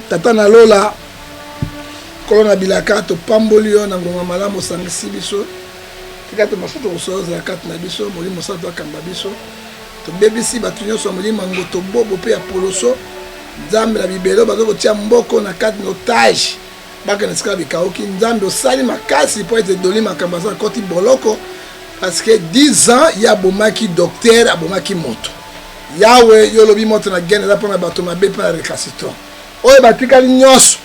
Tata na lola kolona bilaka to pambolio na ngonga malamu sangisi biso tikate masoto osoza kati na biso moli mosato akamba biso to bebisi batunyo so moli mangoto bobo pe apoloso nzambe la bibelo bazoko tia mboko na kati notage baka na sika bikaoki nzambe osali makasi po ete doli makamba za koti boloko parce que 10 ans ya bomaki docteur abomaki moto Yahweh yolobi moto na gene za pona bato mabe pona recalcitrant oyo batikali nyonso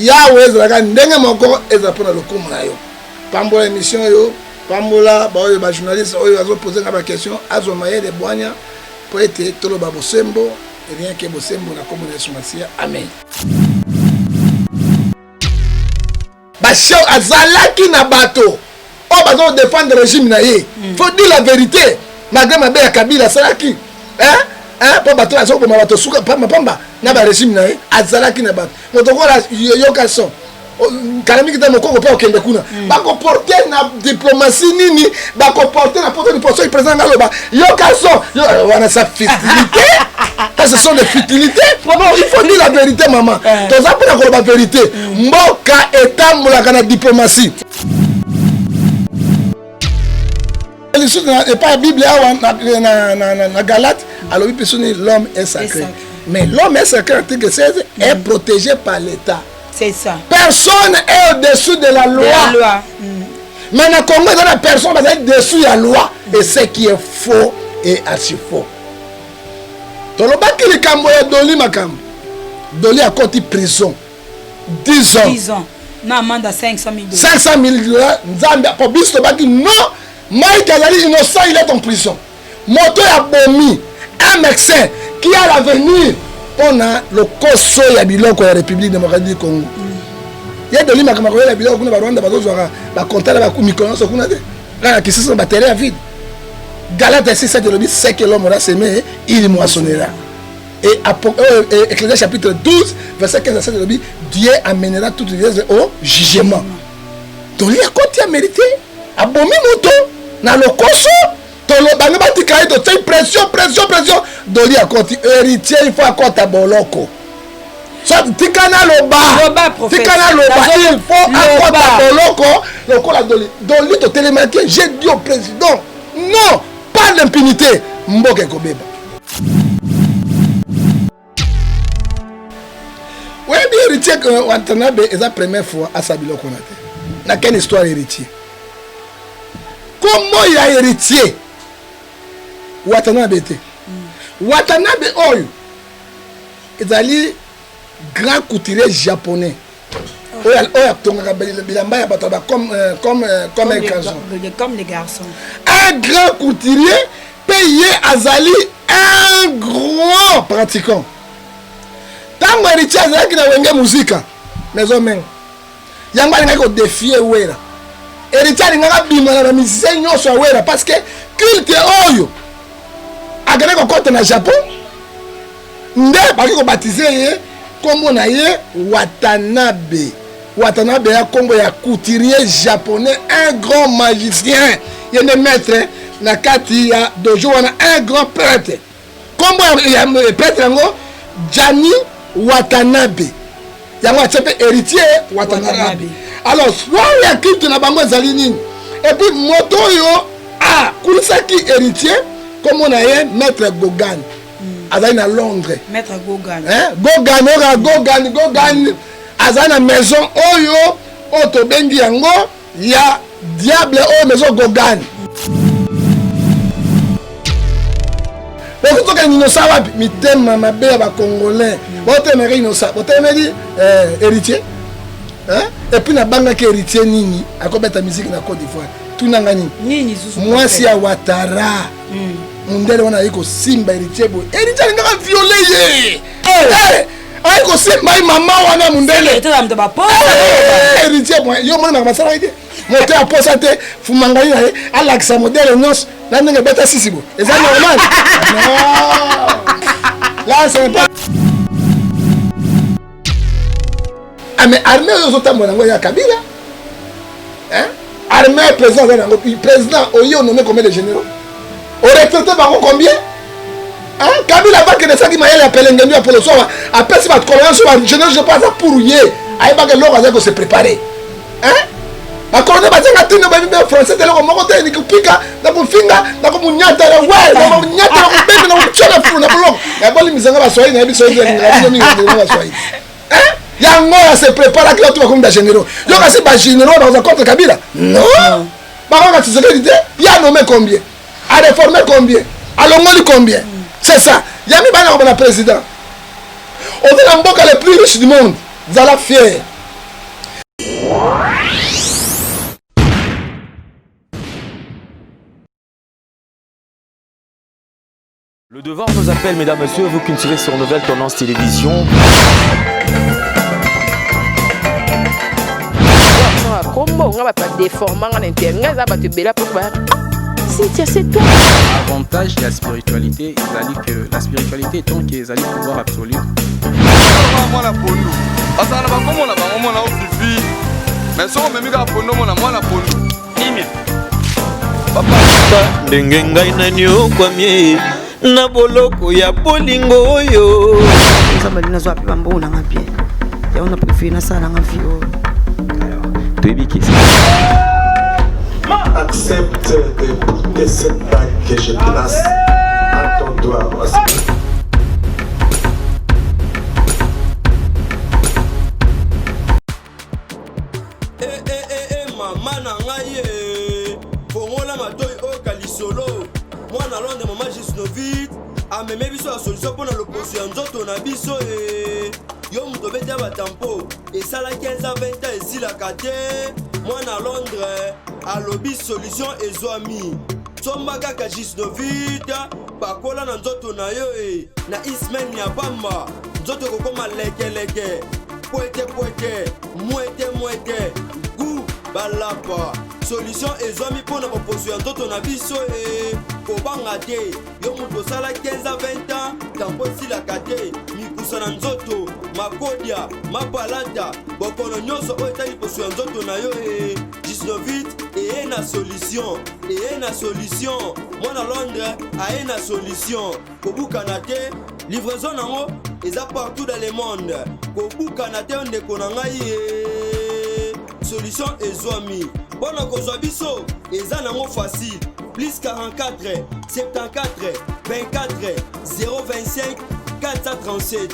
Yahweh ezalaka ndenge moko eza pona lokumu na yo pambola émission yo pambola ba oyo ba journaliste oyo azo poser nga ba question azo maye de boanya po ete toloba bosembo rien que bosembo na komona Yesu Masia amen. Bashao azalaki na bato o bazo défendre le régime na ye faut dire la vérité malgré mabe ya Kabila salaki po bato azo ko mabato suka pamba na ba régime na ye azalaki na bato motokola yoka son kalamiki ta moko ko okende kuna bako porter na diplomatie nini bako porter na porter du poste président ngaloba yoka son wana sa futilité ce sont des futilités il faut dire la vérité maman to za pona ko ba vérité mboka etambola kana diplomatie et pas la Bible na Galate alors l'homme est sacré mais l'homme est sacré article 16 est protégé par l'État. C'est ça. Personne est au-dessus de la loi. Mais dans le Congo, la personne va être au-dessus de la loi. Et ce qui est faux est archi faux. Tolobaki likambo ya Doli Makambo. Doli a côté prison. 10 ans. 10 ans. Non, amende à 500 000 $. 500 000 $. Nzambe pour bis tobaki non. Mike Azali innocent, il est en prison. Moto ya bomi. Un médecin qui a l'avenir. On a le koso ya biloko ya République démocratique du Congo. Il y a de l'ima comme la biloko kuna Rwanda bazozwa ba compter ba mikono so kuna de. Là qui sont batteries à vide. Galate 6 de l'obis c'est que l'homme aura semé, il moissonnera. Et Ecclésiaste chapitre 12 verset 15 à 7 de l'obis Dieu amènera toutes les choses au jugement. Donc il y a quoi tu as mérité? Abomi moto na le koso tolobanga batikaye to tey pression doli akoti héritier il faut akota boloko so tikana loba tikana loba il faut akota boloko lokola doli to télémarqué j'ai dit au président non pas l'impunité mboke kobeba ouais bien héritier Watanabe est la première fois à Sabiloko na quelle histoire héritier comment il a héritier Watanabe était. Watanabe oyo ezali grand couturier japonais. Oyo tongaka bilamba ya bato ba comme un garçon. Comme les garçons. Un grand couturier payé azali un grand pratiquant. Tango héritier azali na wenge musika. Maison men. Yango alinga ko défier wera. Héritier alinga bimana na musicien nyonso wera parce que culte oyo agane ko kote na Japon nde baki ko baptiser ye kombo na ye Watanabe ya kombo ya couturier japonais un grand magicien yene maître na kati ya dojo wana un grand prêtre kombo ya prêtre yango Jani Watanabe yango atsepe héritier Watanabe alors soit ya culte na bango ezali nini et puis moto yo kulisaki héritier comme on a eu maître Gogan à Londres maître Gogan Gogan à la maison oyo otobengi yango ya diable o maison Gogan beaucoup de innocent wapi mitema mabe ba congolais botemeri innocent botemeri héritier et puis na banga ke héritier nini akobeta musique na Côte d'Ivoire tunanga nini moi si ya Ouattara mundele wana yiko simba héritier bo héritier ngaka violer ye ayiko simba mama wana mundele to am to ba po héritier moi yo mona masala ide moto ya posa te fumanga ye alakisa modèle nyos na ndenge beta sisibo eza normal non là c'est pas mais armée yo tambola ngo ya Kabila armée président oyo nommé combien de généraux au retraité par combien Hein? Kabila va que de ça qui m'a appelé Ngendu à Polo Soa. Après, si ma colonne soit je ne pas ça pour y aller. Aïe, bah, que l'on se préparer. Hein? Ma colonne va dire que tu n'as pas français, tu n'as pas côté, ni kupika, na kufinga, na kumunyata, na ouais, na kumunyata, na kubebe, na kuchana furu, na bulongo. Ya boli mizanga ba Swahili, na biso hivi, na biso ba Swahili. Hein? Yango ya se prépare que l'autre va comme des généraux. Yo kasi ba généraux dans un contre Kabila. Non. Par contre, tu sais que l'idée, il a nommé combien? A réformé combien? A longoli combien? C'est ça. Yami bana comme président. On est la banque les plus riches du monde. Zala fier. Le devoir nous appelle, mesdames, messieurs, vous qui suivez sur Nouvelle Tendance Télévision. Avantage de la spiritualité, c'est que la spiritualité est tant qu'ils allaient pouvoir absolu. ndenge ngai nani okwamie na boloko ya bolingo oyo nzambe nazwa pe bambo nanga bien ya on a préféré na sala nanga vie Toyebi accepte de cette bague que je place à ton doigt. Maman nangaye Fongola matoi o kalisolo Mwana londe mama Gisnovit ameme biso la solution pour l'opposition nzoto na biso yo muto bete batampo esala 15 à 20 ans esilaka te mwana Londres alobi solution ezwami somba kaka Gisnovit bakola na nzoto na yo na ismen ya bamba nzoto kokoma lekeleke poete mwete gu balapa solution ezwami mpona opposition nzoto na biso kobanga te yo mutu osala 15 à 20 ans tampo esilaka te mikusa na nzoto makodia mapalata bokono nyonso oyo etali poso ya nzoto na yo 19 eye na solution mwana Londres aye na solution kobukana te livraison nango eza partout dans le monde kobukana te ndeko na ngai solution ezwami bona kozwa biso eza nango facile plus 44 74 24 025 437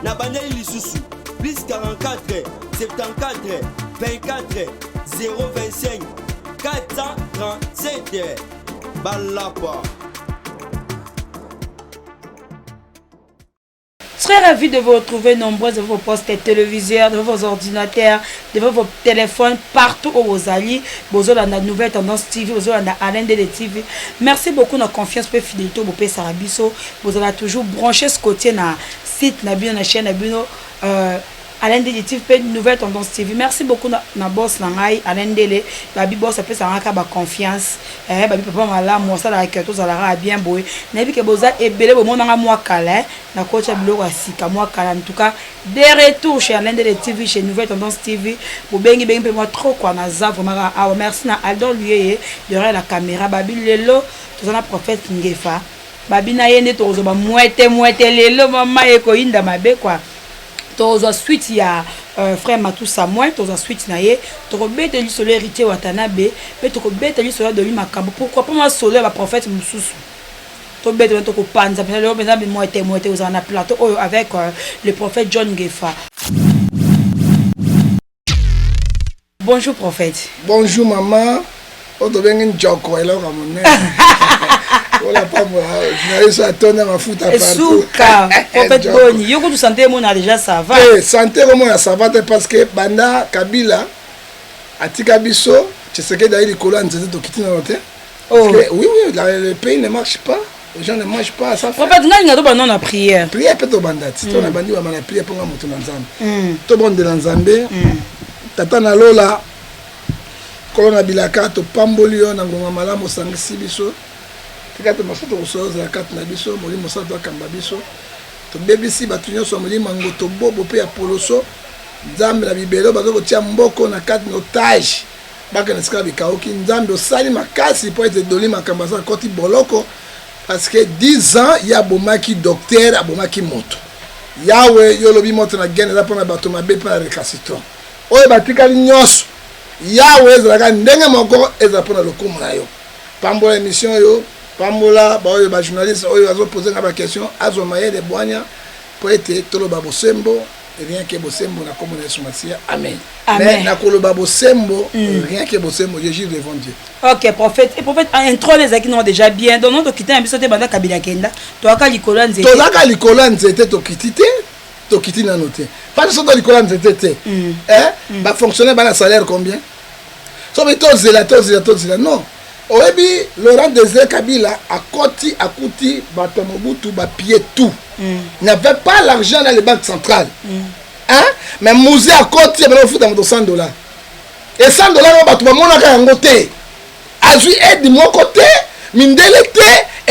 na bandeli lisusu plus 44 74 24 025 437 balapa. Très ravi de vous retrouver nombreux de vos postes téléviseurs, de vos ordinateurs, de vos téléphones, partout où vous allez. Vous avez la nouvelle tendance TV, vous avez la Alain de TV. Merci beaucoup de la confiance et fidélité au Bopé Sarabiso. Vous avez toujours branché ce côté na site, na bio, na chaîne, na bio. Alain Dele TV, nouvelle tendance TV. Merci beaucoup na boss nangai Alain Dele. Babi boss appelle ça ba confiance. Babi papa mala moi ça la que tous alara bien boy. Na bi ke boza ebele bo monanga moi kala na coach abilo wa sika moi kala en tout cas des retours chez Alain Dele TV chez nouvelle tendance TV. Bo bengi bengi pe moi trop quoi na za vraiment ah merci na Aldo lui derrière la caméra babi lelo tous na prophète Ngefa. Babi na yene tozo ba mwete lelo mama eko inda mabe quoi. Tozo suite ya frère Matou Samuel tozo suite na ye to bete li solo héritier Watanabe pe to bete li solo de lui makambo pourquoi pas moi solo ba prophète mususu to bete to ko panza pe le benza be moite aux en plateau avec le prophète John Ngefa. Bonjour prophète. Bonjour maman. O to bengi njoko elo kamone. Voilà pas moi, je n'ai pas tourné ma foot à part. Souka, prophète Boni, yo ko tu santé mon déjà ça va. Santé comment ça va parce que banda Kabila atika biso, tu sais que d'ailleurs les colons étaient to quitter notre. Oui, le pays ne marche pas. Les gens ne mangent pas ça. Prophète nga to banda na prière. Prière peut to banda, si to na bandi wa na prière pour ngamutu na Nzambe. To bon de Nzambe. Tata na lola kolona bilaka to pamboli yo na ngonga malamu sangisi biso. Quand on a fait la carte nabiso, moli mosa doit cambabiso. To BBC batunyo so moli mangoto bobo pe ya poloso. Nzambe la bibelo bazo ko tia mboko na carte notage. Baka na ska bikaoki nzambe osali makasi po ete doli makambasa koti boloko. parce que 10 ans ya bomaki docteur abomaki moto yawe yo lobi moto na gene za pona bato mabe pona recalcitrant oyo batikali nyonso yawe ezalaka ndenge moko ezala pona lokumu na yo pambola émission yo pambola baoyo bajournaliste oyo azopose nga baquestion azoma ye de bwanya po ete toloba bosembo rien que bosembo na komona Yesu Masia amen. Mais na koloba bosembo rien que bosembo je jure devant Dieu. OK prophète et prophète intro les qui n'ont déjà bien donc nous quitter un biso te banda kabila kenda to aka likola nzete to aka likola nzete to kitite to kiti na noté pas so to likola nzete ba fonctionner ba na salaire combien so mais to zela non oyebi Laurent Désiré Kabila akuti bato Mobutu ba pied tout n'avait pas l'argent dans les banques centrales hein mais Mouzé a côté il va foutre dans $100 et $100 on bato ba monaka yango te azui aide mon côté mindele te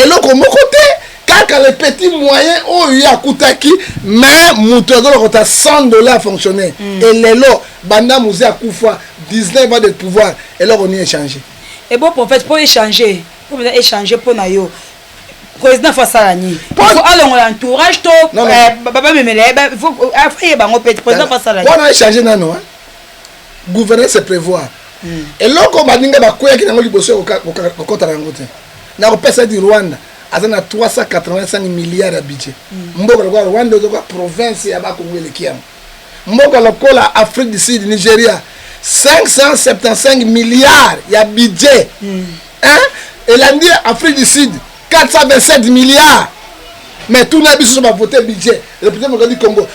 et l'autre mon côté kaka les petits moyens oh il a kutaki mais muto do ko ta $100 fonctionner et lelo banda Mouzé a kufa 19 ans de pouvoir et là on y échanger. Et bon prophète pour échanger pour na yo président Fassalani pour alors l'entourage to baba memele faut affaire bango président Fassalani on a échangé nano hein gouverner c'est prévoir et loko baninga bakoya ki nango liboso ko kota rangote na ko pesa di Rwanda azana 385 milliards de budget mboka kwa Rwanda zo kwa province ya bakongwele kiam mboka lokola Afrique du Sud Nigeria 575 milliards il y a budget hein et l'Inde Afrique du Sud 427 milliards mais tout les biso va voter budget le président du Congo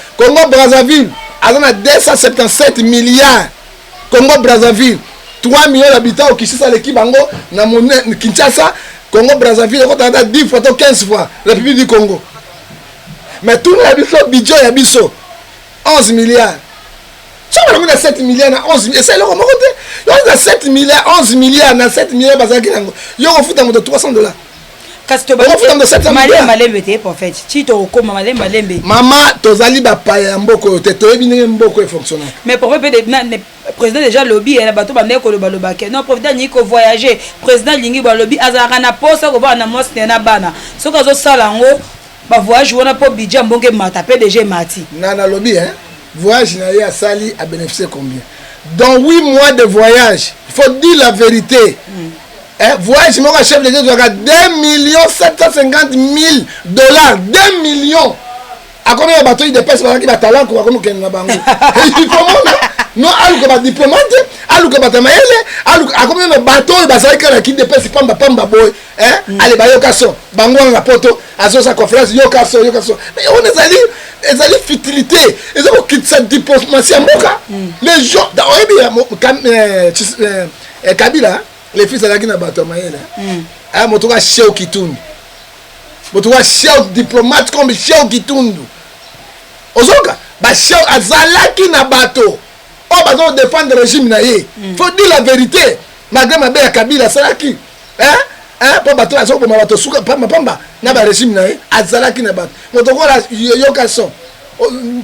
Brazzaville a 277 milliards Congo Brazzaville 3 millions d'habitants au Kinshasa l'équipe bango na Kinshasa Congo Brazzaville on a 10 fois 15 fois République du Congo mais tout les biso budget ya biso 11 milliards. Si on a 7 milliards, 11 milliards, c'est le moment où on a 7 milliards, 11 milliards, 7 milliards, il y a un fout de $300. Maman, tozali ba paya mboko te toyebi ndenge mboko fonctionne. Mais pour président déjà lobby et la bateau ba ndeko loba loba ke non président ni ko voyager président lingi ba lobby azara na posa ko ba na mos na bana. So ka zo sala ngo ba voyage wona po budget mbonge mata PDG mati. Na lobby hein. Voyage n'a à Sali a bénéficié combien? Dans 8 mois de voyage, il faut dire la vérité. Voyage, mon chef de l'État, 2 750 000 $. 2 millions. À combien de bateaux il dépasse par qui va talent pour qu'on ait un bango? Il faut non, alors que va diplomate, alors que va tamaïle, alors à combien de bateaux il va savoir qui dépasse pamba boy, allez ba yokaso, bango na poto, azo sa conférence yokaso. Mais on est allé futilité, ils ont quitté cette diplomatie à Moka. Les gens, Kabila, les fils de la Guinée bateau maïle, ah motoka cheo kitundu, motoka cheo diplomate comme cheo kitundu. Ozoka, ba cheo azalaki na bateau. On va défendre le régime naïe. Faut dire la vérité. Malgré ma belle Kabila, c'est là qui. Pour bateau, la somme pour ma bateau, pamba, n'a pas régime naïe. Azalaki na bat. Mon togo la yokason.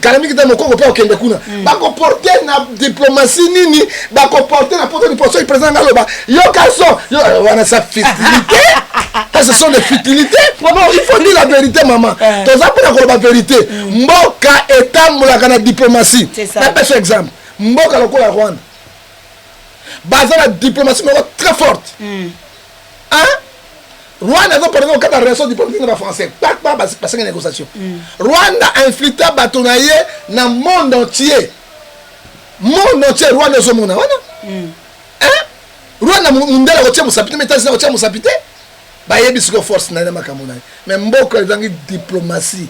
Kalami kita moko ko pa okende kuna. Ba ko porter na diplomatie nini, ba ko porter na porter du poste président ngaloba. Yokason, on a sa futilité. Ce sont des futilités. Non, il faut dire la vérité maman. Tous apprendre la vérité. Mboka etambola kana diplomatie. C'est ça. Par exemple, Mboka lokola Rwanda. Basé la diplomatie très forte. Hein? Rwanda a parlé au cadre de la relation diplomatique français. Pas passer une négociation. Rwanda a infiltré Batonaye dans le monde entier. Monde entier, Rwanda est au monde. Hein? Rwanda mundela ko tchemu sapite mais tazina ko tchemu sapite. Ba yebi siko force na ma kamuna. Mais Mboka ezangi diplomatie.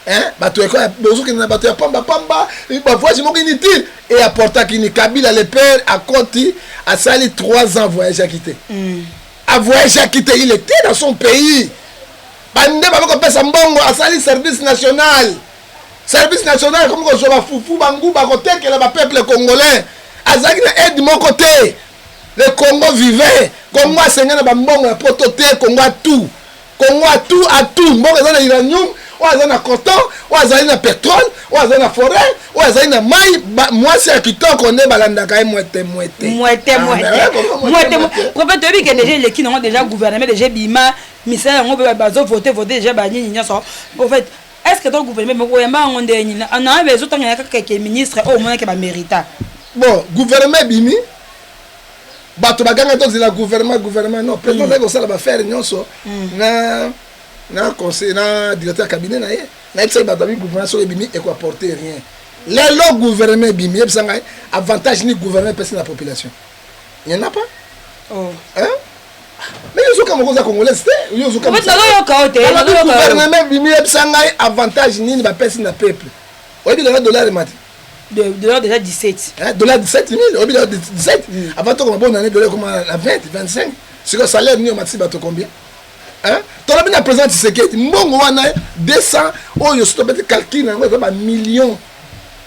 Hein? Bato eko bozo ki na bato ya pamba ba voyage moko inutile et apporta ki ni Kabila le père a Koti a sali 3 ans voyage à quitter. A voyage à quitter, il était dans son pays. Bande ba ko pesa mbongo a sali service national. Service national comme ko soba fufu bangu ba ko tekela ba peuple congolais. Azaki na aide mon côté. Le Congo vivait. Congo a saigné na ba mbongo na pototé, Congo a tout. Congo a tout. Mbongo za na uranium, ou za na coton, ou za na pétrole, ou za na forêt, ou za na mai, moi c'est kitoko ne balanda kai moite. Prophète Tobi que déjà les qui n'ont déjà gouverné déjà bima misala yango mpe bazo voter déjà banini nyonso en fait est-ce que ton gouvernement oyamba yango nde nini ana bezotanga kaka ke ministre au moins ke bamérita bon gouvernement bimi bato baganga tozela gouvernement non président ndeko sala bafaire nyonso na conseil na directeur cabinet na ye na yebisa bato abi gouvernement so ebimi eko apporter rien lelo gouvernement bimi yebisa ngai avantage ni gouvernement pesi na population il y en a pas hein mais yo zoka mokoza congolais c'était yo zoka le gouvernement bimi yebisa ngai avantage nini bapesi na peuple oyebi le dollar et mati dollar déjà 17 hein dollar 17 000 oyebi dollar 17 avant to comme bonne année dollar comme à 20 25 c'est que salaire ni au mati bato combien hein tona bina président Tshisekedi mbongo wana 200 oyo so peut calcul na ba millions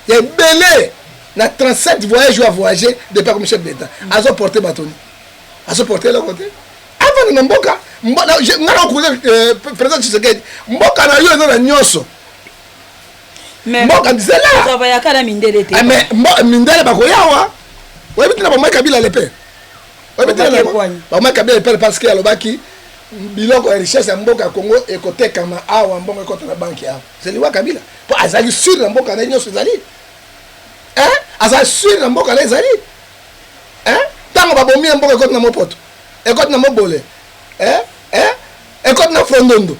ya belé na 37 voyages à voyager depuis comme chef d'état azo porter batoni azo porter le côté avant na mboka ngana ko président Tshisekedi mboka na yo na nyonso mais mboka dizela travailler kana mindele te mais mindele bako yawa webi tina ba mai kabila lepe webi tina ba mai kabila lepe parce que alobaki biloko ya richesse ya mboka Congo ekotekama awa mbongo ekota na banki awa zeliwa kabila po azali sur na mboka na nyonso ezali hein azali sur na mboka na ezali hein tango babomi mboka ekota na mopoto ekota na mobole ekota na frondondo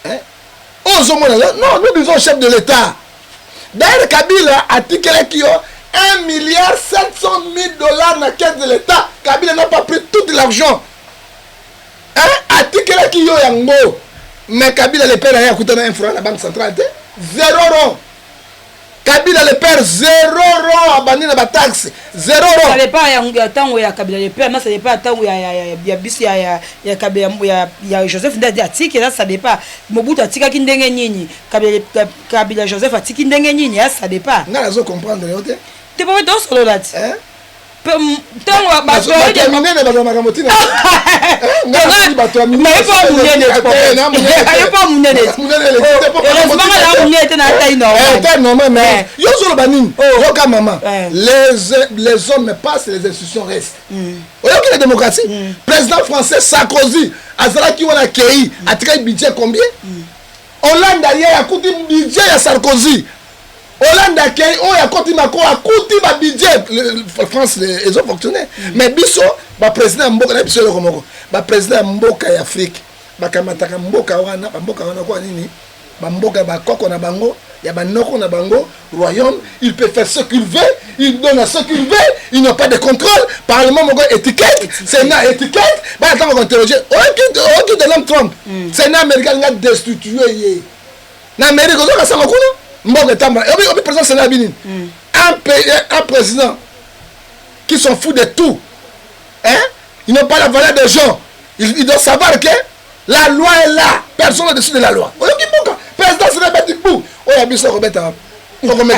hein ozomona non nous disons chef de l'état d'ailleurs Kabila atikelaki yo 1,7 milliard $ na caisse de l'état. Kabila n'a pas pris tout l'argent. Hein? Atikelaki yo yango. Mais Kabila le père a coûté un franc à la banque centrale. 0 rond. Kabila le père 0 rond à bani na ba taxe. 0 rond. Ça dépend ya tango ya Kabila le père, mais ça dépend tango ya bisi ya Kabila ya Joseph Ndadi atiki là ça dépend. Mobutu atika ki ndenge nini. Kabila Joseph atiki ndenge nini, ça dépend. Nga nazo comprendre yote. Tu peux pas solo là. Hein? Tango ba to ya minene ba za makamoti na. Nga ba to ya minene. Mais pas munene. Ayo pas munene. Normal, mais yo solo banini yo ka maman les hommes passent, les institutions restent. Oyo que la démocratie président français Sarkozy azalaki wana kei atika budget combien? Hollande ya akuti budget ya Sarkozy. Hollande kei o ya koti mako akuti ba budget France les ont fonctionné. Mais biso ba président mboka na biso le komoko ba président mboka ya Afrique ba kamataka mboka wana kwa nini? Bamboka bakoko na bango ya banoko na bango royaume, il peut faire ce qu'il veut, il donne à ce qu'il veut, il n'a pas de contrôle. Parlement moko étiquette, Sénat étiquette, ba attendre interroger aucun de l'homme Trump. Sénat américain nga destitué na Amérique ko ka sango kuna mboka tamba obi président Sénat bini un président qui s'en fout de tout, hein, il n'a pas la valeur des gens, il doit savoir que la loi est là, personne n'est dessus de la loi. Président c'est le petit bout. Oh ya biso robeta. On remet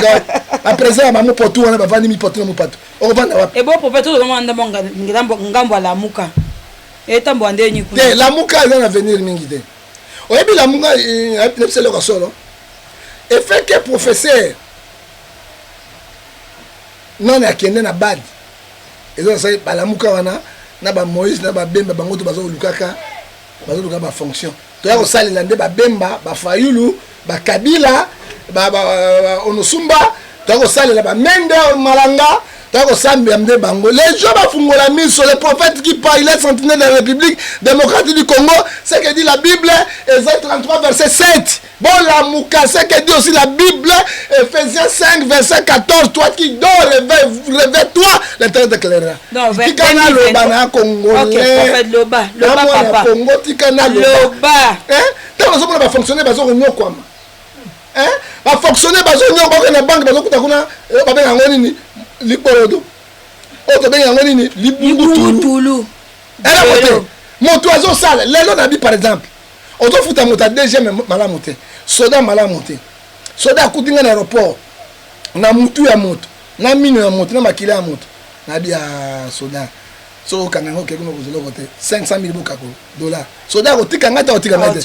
à président mamu potu on va vendre mi potu no potu. On va vendre. Et bon pour peut tout demande ngambo la muka. Et tambo ande ni ku. La muka va venir mingi de. Oh bi la muka c'est le solo. Et fait que professeur non akende na bad. Et donc ça la muka wana na ba Moïse na ba Bemba bango to bazo lukaka. Bazo luka ba fonction. Toya ko salela nde ba Bemba ba Fayulu ba Kabila ba Onosumba toya ko salela ba Mende Malanga toya ko sambia nde bango les gens ba fungola miso les prophètes qui parlent il est sentinelle de la République démocratique du Congo c'est que dit la Bible Ésaïe 33 verset 7 bon la mouka c'est que dit aussi la Bible Ephésiens 5 verset 14 toi qui dors réveille-toi l'Éternel t'éclairera. Non, tikana loba na congolais. OK, prophète loba papa. Congo tikana loba. Hein? Tant que ça va fonctionner bazo nyokwama. Hein? Va fonctionner bazo nyokwa na banque bazo kutakuna ba benga ngoni liborodo. Oto benga ngoni libungutulu. Elle a voté. Moto azo sala, lelo na bi par exemple. Oto futa mota deuxième malamoté. Soda malamoté. Soda kutinga na aéroport. Na mutu ya moto. Na mino ya moto na makila ya moto. Na bia soda. So kanango kekuno kozelo kote 500,000 bokako dollars. Soda kotika ngata otika ngata.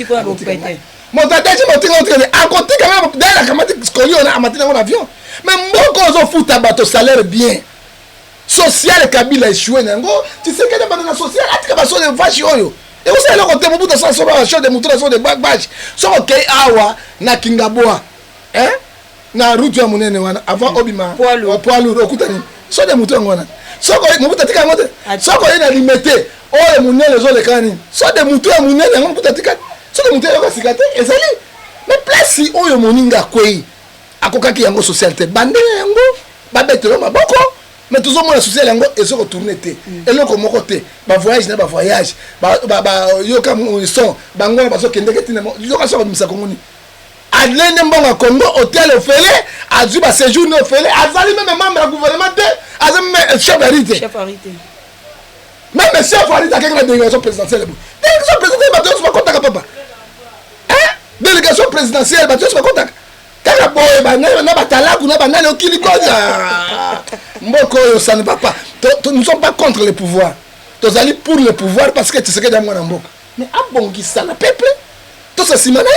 Moto daje motinga otika akotika ngata dala kamati skolio na amatina na avion. Mais mboko zo futa bato salaire bien. Social Kabila échoué nango, tu sais que dans le social atika baso de vache oyo. Et vous savez, le côté Mobutu ça sur la chose de Mobutu sur de bagbage. Sur OK awa na Kingaboa. Hein? Na route ya munene wana avant Obima. Poilu okutani. Sur de Mobutu ngona. Sur Mobutu tika ngote. Sur ko ina limité. Oh munene zo le kani. Sur de Mobutu ya munene Mobutu tika. Sur de Mobutu ya sikate ezali. Mais place si oyo moninga kwei. Akokaki yango socialité. Bande yango babetelo maboko. Mais tout le monde a souci yango et se retourner té et le comme côté ba voyage na ba voyage ba yo comme ils sont bango ba so kende ketina yo ka so misa komoni alene mbonga Congo hôtel ofele azu ba séjour no ofele azali même membre du gouvernement té azali même chef d'arité même chef d'arité avec la délégation présidentielle délégation présidentielle ba tous pas contact papa hein délégation présidentielle ba tous pas contact kaka boye ba na batalaku na banane okili koza mboko yo ça ne va pas nous ne sommes pas contre le pouvoir tous allons pour le pouvoir parce que tu sais que dans mon mboka mais abongi ça le peuple tout ça simana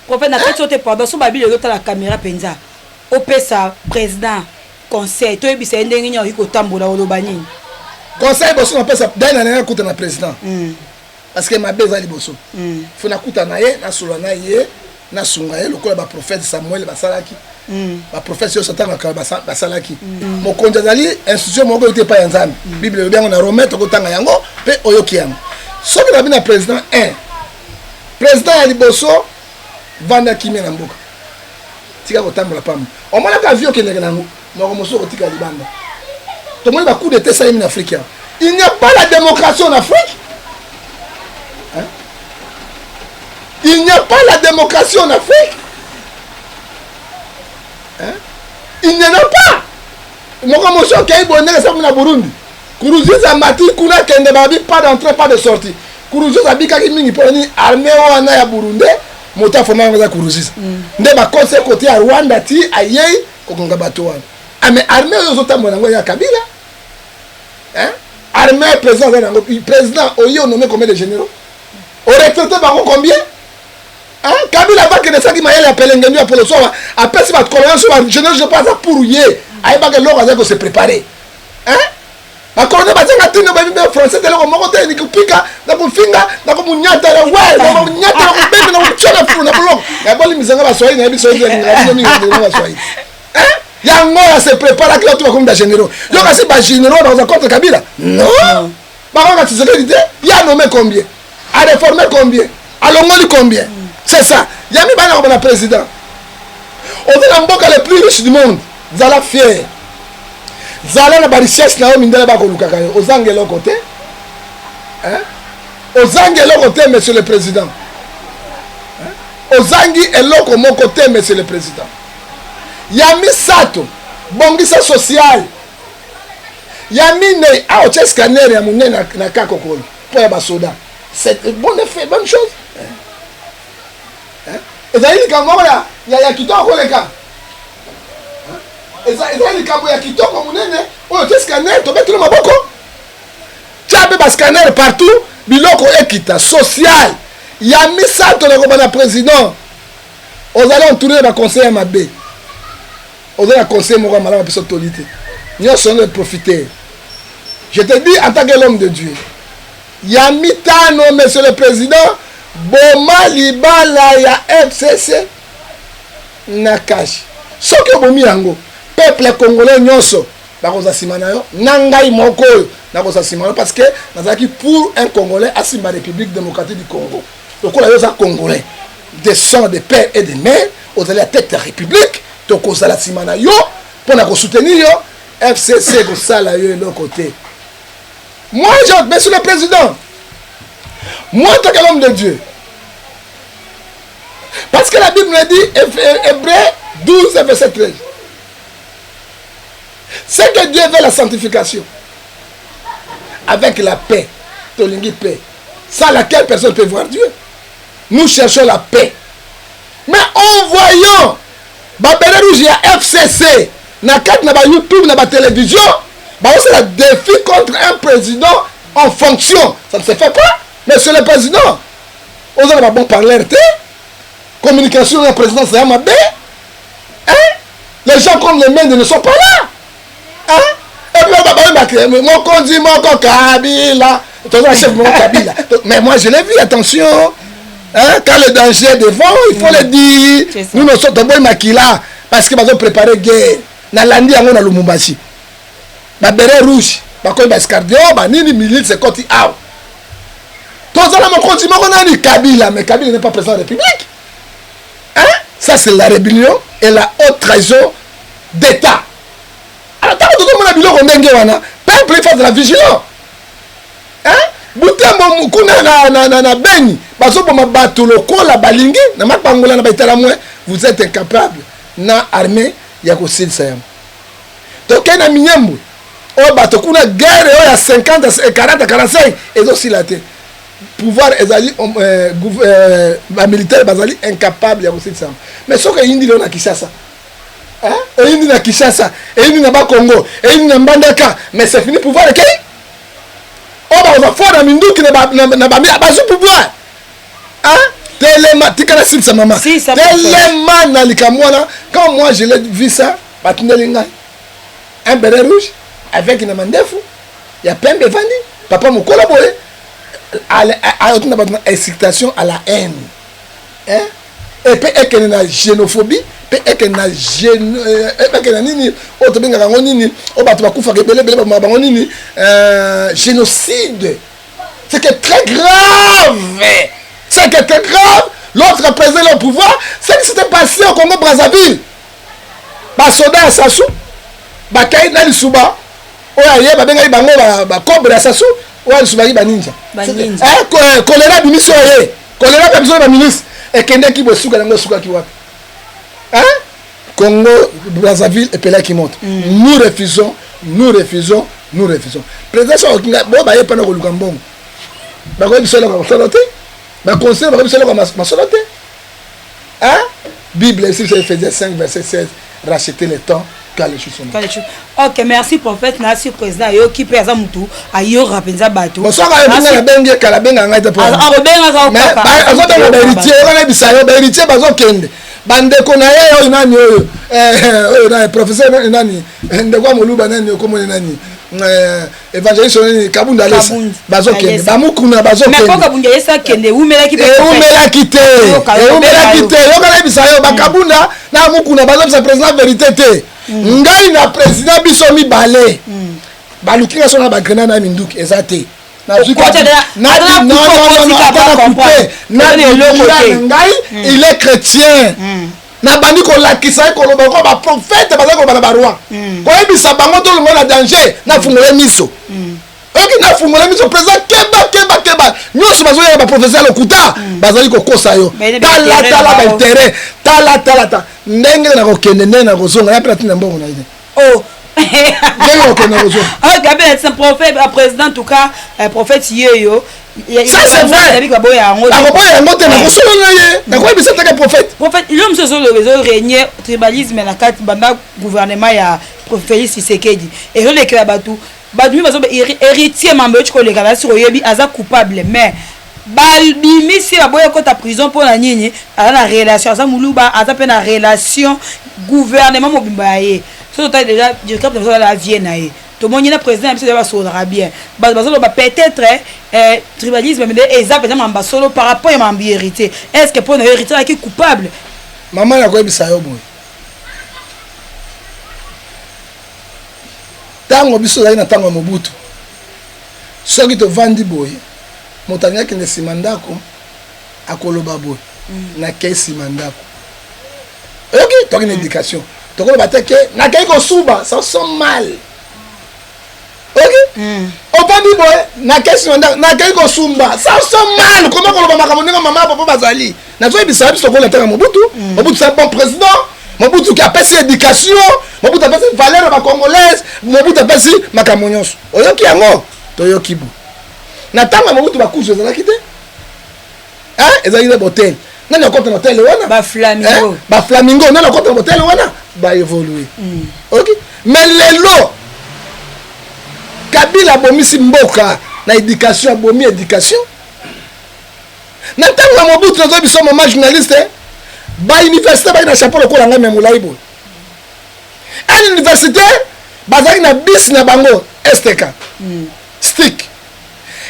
prophète na tete pendant so babili yo la caméra penza opesa président conseil to yebisa ndenge nyo iko tambola olobani conseil bosso na pesa dana na kuta na président parce que ma beza liboso faut na kuta na ye na solo na ye na sunga ye lokola ba prophète Samuel basalaki ba prophète yo satana ka basalaki mokonzi azali institution moko yote pa ya nzambe bible yo na Romain to kotanga yango pe oyoki yango soki na bina président 1 président ya liboso vanda kimia na mboka tika kotambola pamba omona ka vio ke ndenge nango moko mosoko tika libanda to moni ba coup d'état ça en Afrique il n'y a pas la démocratie en Afrique. Hein? Il n'y a pas la démocratie en Afrique. Hein? Il n'y en a pas. Moi, je suis en Burundi. Kuruziza mati kuna kende babi pas d'entrée pas de sortie. Kuruziza bika kimingi poni armée wana ya Burundi mota foma ngaza kuruziza. Nde ba conseil côté ya Rwanda ti ayei kokonga bato wana. Mais armée yo zotambo nango ya Kabila. Hein? Armée président oyo nommé combien de généraux? Au retraité bako combien? Hein? Kabila va que ça qui m'a appelé ngenu pour le soir après si va colonel sur général je pense pour yé ay ba que l'or va se préparer. Hein? Ba colonel ba tanga tino ba bien français de l'or mo côté ni kupika na kufinga na kumunyata la ouais na kumunyata na kubebe na kuchana fu na blok. Ya boli mizanga ba soyi na biso yi na mingi na soyi. Hein? Yango ya se prépare que tu vas comme des généraux. Yo ka si ba généraux dans un contre Kabila. Non. Ba ka tu sais il y a nommé combien? A réformer combien? A longoli combien? C'est ça. Yami bana comme président. On est la mboka les plus riches du monde. Zala fier. Zala na ba richesse na mindela ba ko lukaka yo. Ozangelo côté. Hein? Ozangelo côté monsieur le président. Hein? Ozangi eloko mon côté monsieur le président. Yami sato bongisa social. Yami ne a o scanner ya munene na kakokolo. Pour ba soda. C'est bon effet, bonne chose. Ezali likambo ya kitoko leka. Ezali likambo ya kitoko munene oyo te scanner to betelo maboko. Tiabe ba scanner partout biloko ekita social. Ya misato na kobana président. Ozali entourer ba conseiller mabe. Ozali conseiller moko malama biso tolité. Nyo sonne profiter. Je te dis en tant que l'homme de Dieu. Ya mitano monsieur le président boma libala ya FCC na cash soki bomi yango peuple congolais nyonso bakoza simana yo nangai moko nakoza simana parce que nazaki pour un congolais à la République démocratique du Congo donc là yo za congolais de sang de père et de mère aux la tête de la République donc aux la simana yo pour na ko soutenir yo FCC ko sala yo de l'autre côté. Moi, monsieur le président, moi, tant que l'homme de Dieu, parce que la Bible me dit, Hébreux 12, verset 13, c'est que Dieu veut la sanctification avec la paix, tolingi paix, sans laquelle personne ne peut voir Dieu. Nous cherchons la paix. Mais en voyant, Babel Rouge, il y a FCC, na YouTube, na télévision, c'est le défi contre un président en fonction. Ça ne se fait pas. Mais c'est le président. On a bon parler. Communication de la présidence, c'est un bé. Hein? Les gens comme les mains ne sont pas là. Hein? Et puis on va mon conduit, mon Kabila. chef mon Kabila. Mais moi, je l'ai vu, attention. Hein, quand le danger est devant, il faut le dire. Nous, nous sommes tombés maquilla parce que nous avons préparé guerre. Dans l'Andi, on a le Lumumbashi. Ma béret rouge. Ma colle bascardio, ma nini milite, c'est quand il a. Tous les gens continuent, on a dit Kabila, mais Kabila n'est pas président de la République. Hein? Ça, c'est la rébellion et la haute trahison d'État. Alors, tant que tout le monde a dit qu'on a peuple, il faut de la vigilance. Hein? Boutembo mukuna na beni baso pour mabato lokola balingi na mapangola na baitala mwe vous êtes incapable na armée ya ko silsa yam to kena minyambu o bato kuna guerre o ya 50 40 45 ezo silate pouvoir ezali ba militaire bazali incapable ya ko silsa mais soka yindi lo na Kinshasa hein yindi na Kinshasa yindi na ba Congo yindi na Mbandaka mais c'est fini pouvoir ok. On va faire un mindouk qui n'a pas de pouvoir. Hein? Tellement, tu connais ça, maman. Si, ça tellement, quand moi je l'ai vu ça, un béret rouge avec une mandefou, il y a plein de vendus. Papa m'a collaboré à une incitation à la haine. Hein? Et puis, il y a une xénophobie. Et que na génocide. C'est que très grave. C'est que très grave. L'autre président le pouvoir, c'est que c'était passé au Congo Brazzaville. Ba soda Sassou, ba kai na lisuba, oya ba benga bango ba cobra Sassou, oya lisuba ba ninja. Choléra bimiso ye. Choléra bimiso ba ministre et kende ki bosuka na bosuka ki wapi. Hein? Congo, Brazzaville et Pelé qui monte. Nous refusons, nous refusons, nous refusons. Président, bon, bah, il n'y a pas de Lugambon. Bah, il y a un soloté. Bah, conseil, il y a un soloté. Hein? Bible, ici, je faisais 5, verset 16, racheter le temps. Ok, merci prophète, merci président. Yo qui présente mutu, ayo rapenza bato. Bonsoir, la bengue kalabenga ngaita pour. La héritier, on a dit ça, héritier bazo kende. Bande kona ye nani oyo na professeur nani ndekwa moluba nani komo nani évangéliste nani Kabunda lesa bazo kende bamukuna bazo kende. Mais Kabunda yesa kende umela kite. Umela kite yo kana bisa yo bakabunda na mukuna bazo bisa président vérité te. Ngai na président biso mi balé. Balukinga sona ba grenade na minduki ezate. Il est chrétien. Na bandi ko lakisa ko loba ko ba prophète ba ko ba roi. Ko ebisa bango to lo na danger na fungole miso. Ok na fungole miso président keba. Nyoso bazo ya ba professeur lokuta bazali ko kosa yo. Tala ba intérêt. Tala. Ndenge na ko kende na ko zonga ya platina mbongo na ide. Oh Gabriel, c'est un prophète, un président en tout cas, un prophète yo. Ça c'est vrai. Prophète, l'homme se sont le réseau régné tribalisme na carte banda gouvernement ya Félix Tshisekedi. Et le que Batou, Badou bazo héritier mambo tu koleka la sur yebi aza coupable mais balbimi si aboya ko ta prison pour la nini, ala na relation ça muluba aza pe na relation gouvernement mobimba ye. So déjà je capte dans la Vienne aïe tout le monde est président c'est va saudra bien peut-être tribalisme mais exact par solo par rapport à mon héritier est-ce que pour un héritier qui est coupable maman la quoi bisa yo boy tango biso la na tango Mobutu soki to vandi boy motanya ki ne simandako akoloba boy na kesi mandako ok toi une éducation toko bateke na kaiko suba ça sent mal ok opandi boy na question na kaiko sumba ça sent mal comment ko ba makamoninga mama papa bazali na zo ebisa biso ko la tanga Mobutu Mobutu c'est un bon président Mobutu qui a passé éducation Mobutu a passé valeur ba congolaise Mobutu a passé makamonyos oyoki yango toyoki bu na tanga Mobutu ba kuzo za kite hein ezali le hotel nani akota hotel wana ba flamingo nani akota hotel wana ba évoluer ok mais lelo Kabila bomisi mboka na éducation bomi éducation na tanga Mobutu na biso mama journaliste ba université ba na chapeau lokola nga memula ibo à l'université bazaki na bis na bango STK stick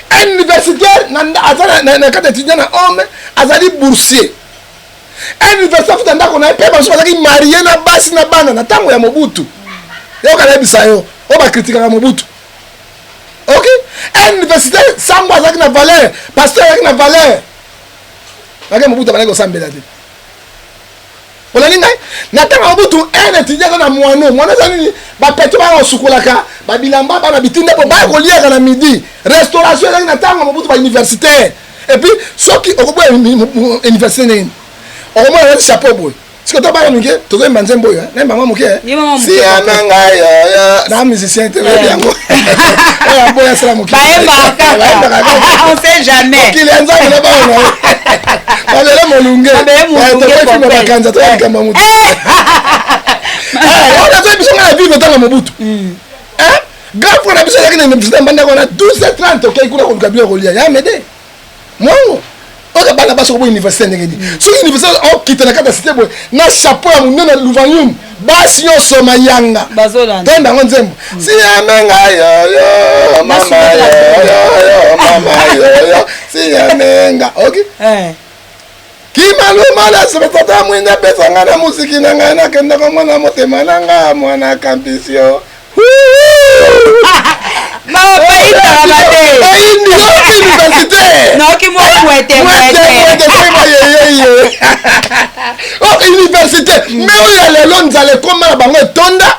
à un universitaire na kati étudiant na homme azali boursier un universitaire futa ndako na pe baso azali marié na basi na bana na tango ya Mobutu yo kala bisa yo o ba critiquer Mobutu. OK, un universitaire sango azali na valeur pasteur azali na valeur na Mobutu bana ko sambela te on a dit natanga Mobutu un étudiant na mwana zani ba peto ba sukolaka ba bilamba ba na bitinda po ba ko liaka na midi restauration ezali natanga Mobutu ba universitaire et puis ceux qui okobo université nini okomo na chapeau boy siko to ba nge to ko manzembo yo na mama moke si amanga yo na musicien te yango ya boya sala moke on sait jamais qu'il enza na ba no Babele molunge. Babele bakanza to kamba mutu. On a fait besoin de vivre dans Mobutu. Grand frère na biso yakina université mbanda kona 12h30 OK kuna ko kabila ko lia ya mede. Mongo. Oka bana baso ko université ngedi. So université o kitana kata cité boy na chapeau ya munene Luvanyum. Basi yo soma yanga. Bazola. Tenda ngonzembo. Si amenga yo mama yo mama yo. Si amenga. OK? Kimaluma la sebetata mwenda pesa ngana musiki na ngana kenda kwa mwana motema na nga mwana kampisio. Ma paita rabate. Université. Non ki mo mwete. Oh université. Mais on y a les longs à l'école na bango tonda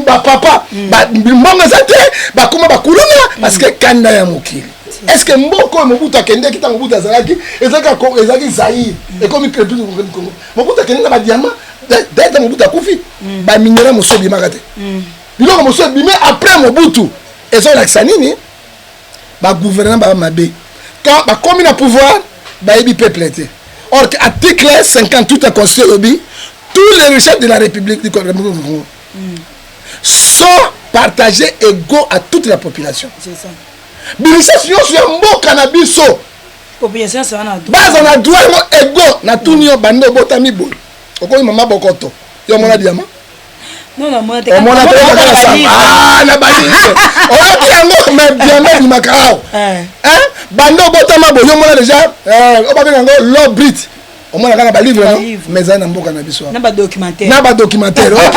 ba papa ba mbongo zate ba kuma ba kuluna parce que kanda ya mokili. Est-ce que Mboko Mobutu akende kita Mobutu azalaki ezaki Zaïre et comme il crépit au Congo Mobutu akende na ba diamant d'être Mobutu akufi ba minerai mosobi makate biloko mosobi mais après Mobutu ezo lakisa nini ba gouvernement ba mabe quand ba komi na pouvoir ba ebi peuple était or que article 58 a constitué obi tous les richesses de la République du Congo sont partagées égaux à toute la population. C'est ça. Bilisha siyo ya mboka na biso population ça na baza na droit ego na tunio bando botami bo okoyi mama bokoto yo mona diama non moi te mona te na bali o ti yango me diama di makao bando botama bo yo mona déjà o ba benga lo brit o mona kana ba livre non mais na mboka na biso na ba documentaire OK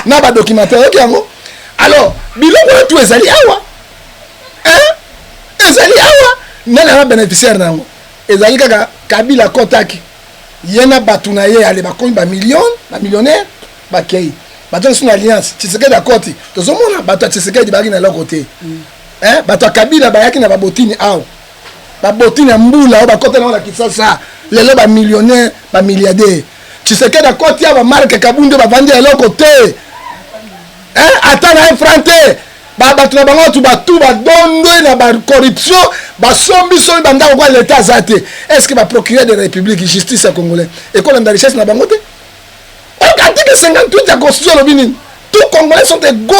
na ba documentaire OK yango alors biloko tu ezali awa ezali awa nana bénéficiaire nango ezali kaka Kabila kotaki yena batuna ye ale bakomi ba million ba millionnaire ba kei bato suna alliance Tshisekedi akoti tozomona bato Tshisekedi baki na lokote bato Kabila bayaki na babotini awa babotini ya mbula o bakota na Kisasa lelo ba millionnaire ba milliardaire Tshisekedi akoti awa marque Kabunde bavandi ya lokote atana enfrante bato na bango tu batu badondo na ba corruption basombi so banda ko l'état zate est-ce que ba procureur de la République justice congolais et qu'on a de richesse na bango te article 58 la constitution lobini tous Congolais sont égaux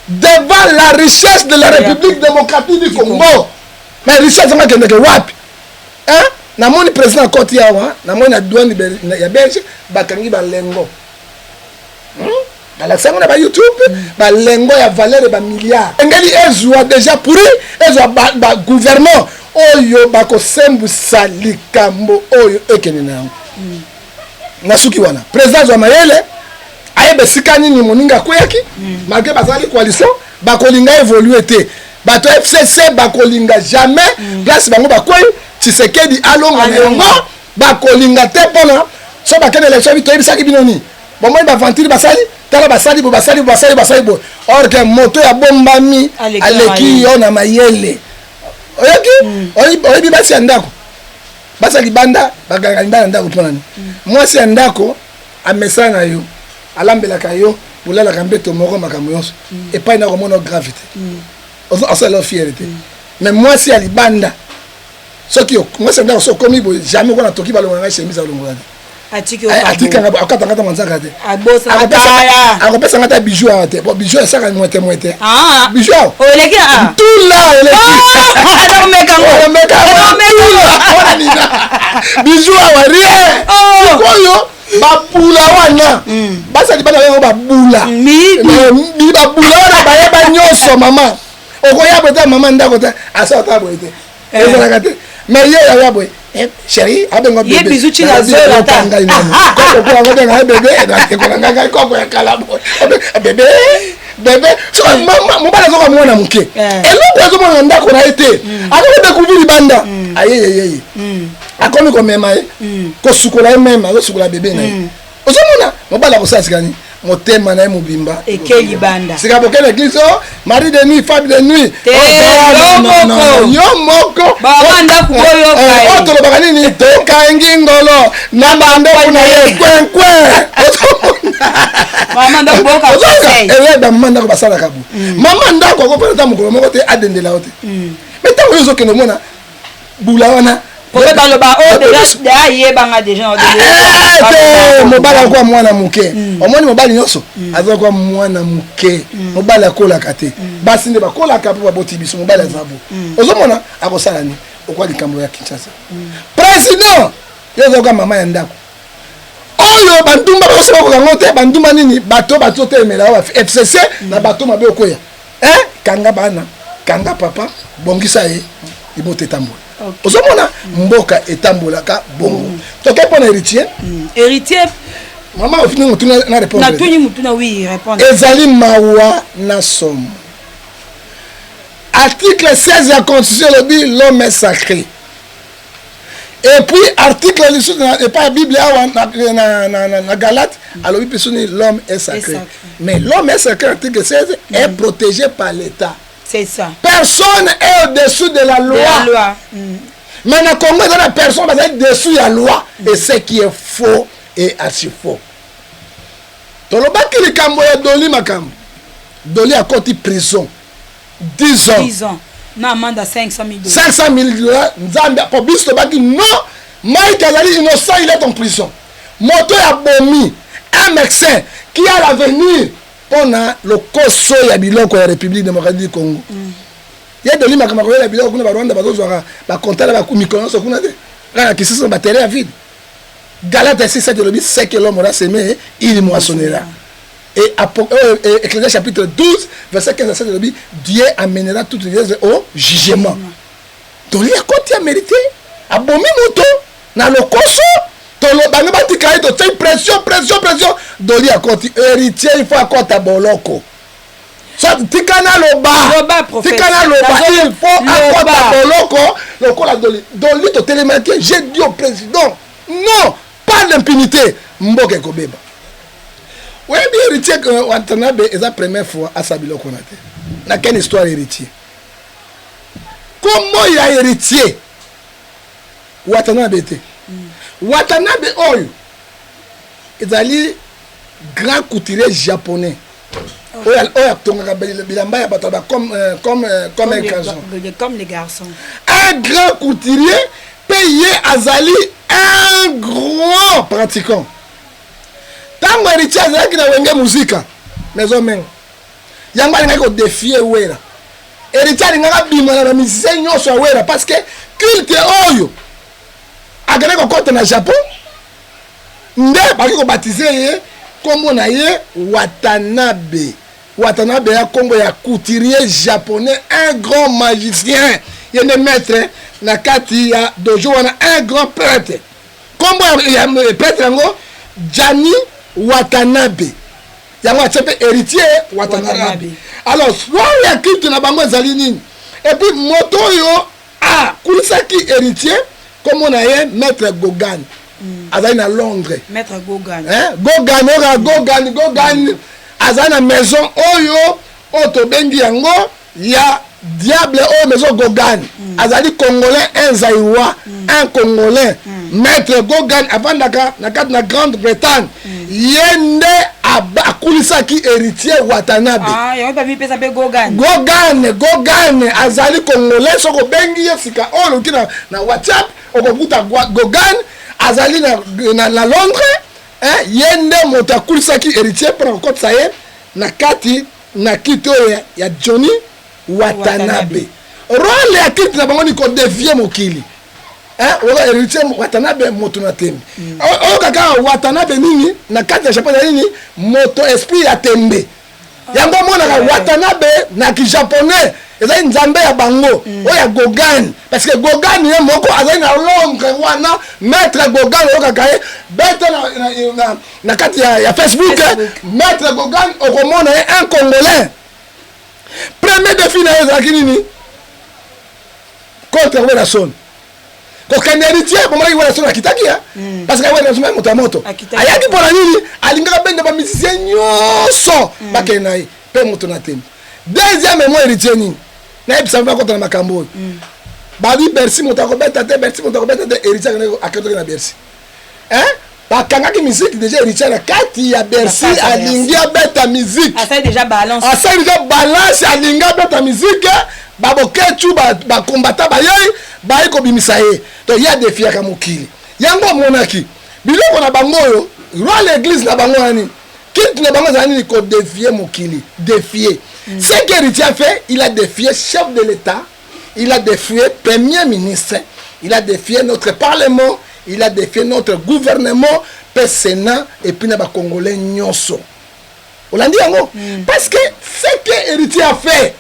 devant la richesse de la République démocratique du Congo mais richesse nga kende ke wapi na moni président koti yawa na moni na douane ya Belge bakangi ba lengo la semaine ba YouTube ba lengo ya valeur ba milliards engeli ezwa déjà pourri ezwa ba gouvernement oyo ba ko sembusa likambo oyo ekene nango na suki wana président wa mayele ayebe sikani ni moninga koyaki malgré bazali coalition ba ko linga évoluer te bato FCC ba ko linga jamais place bango ba koyi Tshisekedi alonga nengo ba ko linga te pona so ba kene élection bito ebisaki binoni bon moi ba ventile basali tala basali bo or que moto ya bombami aleki yo na mayele oyoki oyibi basi ya ndako basali banda baganga ndana ndako tonani mwasi ya ndako amesana na yo alambelaka yo bulalaka mbeto moko makambo yonso epai na komona gravité osala fierté mais mwasi ya libanda soki mwasi ya ndako so komi bo jamais kona toki balonga chemise alongolani atika akata ngata manzaka te akopesa ngata bijou ate bo bijou esaka mwete bijou oleki tula bijou awarie koyo babula wana basali bana yango babula babula wana bayeba nyonso mama okoya bota mama ndako te asa ota boyete ezalaka te mais ye ya boy chérie abengo bébé ye bizu ci na zola ta koko ko ngo bébé na ko na ngai koko ya kala boy bébé mama mobala zo ko mwana muke eloko zo mwana ndako na ete akoko découvrir banda ayeyeye akomi ko mema ko sukola mema ko sukola bébé na ozomona mobala ko sasikani motema na mobimba ekeli banda sika bokele église mari de nuit femme de nuit yo moko banda kuboyo kai otolo bakanini tokangi ngolo na bando kuna ye kwenkwe mama ndo boka conseil eleba mama ndako basala kabu mama ndako ko pena mukolo moko te adendela ote mais tango yozo kene mona bula wana Pourquoi dans le bas oh déjà il y a banga déjà mobala kwa mwana muke omoni mobali nyonso aza kwa mwana muke mobala kola kate basi nde bakola ka po boti biso mobala zabo ozomona akosala ni okwa likambo ya Kinshasa président yozo kwa mama ya ndako oyo bandumba basoba ko kangote bandumba nini bato te emela wa FCC na bato mabe okoya kanga bana kanga papa bongisa ye ibote tambola ozomona mboka etambolaka bongo toke pona héritier héritier maman ofini mutuna na répondre na tuni mutuna oui répondre ezali mawa na somme article 16 de la constitution le dit l'homme est sacré et puis article et pas la Bible na Galate alors oui personne l'homme est sacré mais l'homme est sacré article 16 est protégé par l'État. C'est ça. Personne est au-dessus de la loi. De la loi. Mais dans le Congo, la personne est au-dessus de la loi. Et ce qui est faux est archi faux. Tolobaki li kambo ya Doli makambo. Doli a côté prison. 10 ans. 10 ans. Na amende à 500 000 $. 500 000 $. Nzambe pour bis tobaki non. Mike Azali innocent, il est en prison. Moto ya bomi. Un médecin qui a l'avenir. On a le koso ya biloko ya République démocratique du Congo. Ya Doli makamako ya biloko kuna ba Rwanda bazozwaka ba kontala ba kumikonoso kuna de. Là qui se sont battus à vide. Galate 6:7 le dit c'est que l'homme aura semé, il moissonnera. Et Ecclésiaste chapitre 12 verset 15 à 7 le dit Dieu amènera toute l'Église au jugement. Doli a côté a mérité a bomi moto na le koso. Banga batika ito tey pression Doli a côté héritier il faut accorder boloko soit tikana loba tikana loba il faut accorder boloko lokola Doli to télémarqué j'ai dit au président non pas l'impunité mboke kobeba oui bien héritier Watanabe est la première fois à Sabiloko na te na quelle histoire héritier comment il a héritier Watanabe te Watanabe oyo ezali grand couturier japonais oyo tongaka bilamba ya bato comme les garçons un grand couturier payé azali un grand pratiquant tango héritier azalaki na wenge muzika maison mengo yango alingaki kodefie wera héritier alingaka bima na bamisicien nyonso ya wera parce que culte oyo agane kokota na Japon nde baki kobatize ye kombo na ye Watanabe ya kombo ya couturier japonais un grand magicien yene maître na kati ya dojo wana un grand prêtre kombo ya prêtre yango Jani Watanabe yango atsepe héritier Watanabe alors roi ya kitu na bango ezali nini et puis moto yo kulisaki héritier comme on a eu maître Gogan azali na Londres maître Gogan Gogan azali na maison oyo otobengi yango ya diable oyo maison Gogan azali congolais un zaïrois un congolais maître Gogan avandaka na kati na Grande-Bretagne yende akulisaki héritier Watanabe yango pa mi pesa pe Gogan azali congolais soko bengi yesika oyo kina na WhatsApp okokuta Gogan azali na Londres yende moto akulisaki héritier pour kokotisa ye na kati na kiti oyo ya Johnny Watanabe role ya kiti na bango ni kodevie mokili oyo héritier Watanabe moto na tembe oyo kaka Watanabe nini na kati ya Japon ya nini moto esprit ya tembe yango monaka Watanabe na ki japonais ezali nzambe ya bango oyo ya Gogan parce que Gogan ye moko azali na Londres wana maître Gogan okaka ye bete na kati ya Facebook maître Gogan okomona ye un Congolais premier défi na ye ezalaki nini contre Werason kokende héritier bomaki Werason akitaki parce que Werason moto ya moto ayaki mpona nini alingaka bende bamusicien nyonso bakende na ye mpe moto na tembo deuxième mo héritier nini nayebisa mpe akota na makambo oyo babi Bercy moto akobeta te Bercy moto akobeta te héritier akendaki na Bercy bakangaki musique déjà héritier na kati ya Bercy alingi abeta musique asali déjà balance alingi abeta musique baboketu bakombata bayi kobimisa ye donc ya defiaka mokili yango omonaki biloko na bango oyo roi l'église na bango nani kilte na bango ezala nini kodefie mokili défier ce qu'héritier a fait il a défié chef de l'État il a défié premier ministre il a défié notre parlement il a défié notre gouvernement pe Sénat et puis na ba Congolais nyonso olandi yango parce que ce que héritier a fait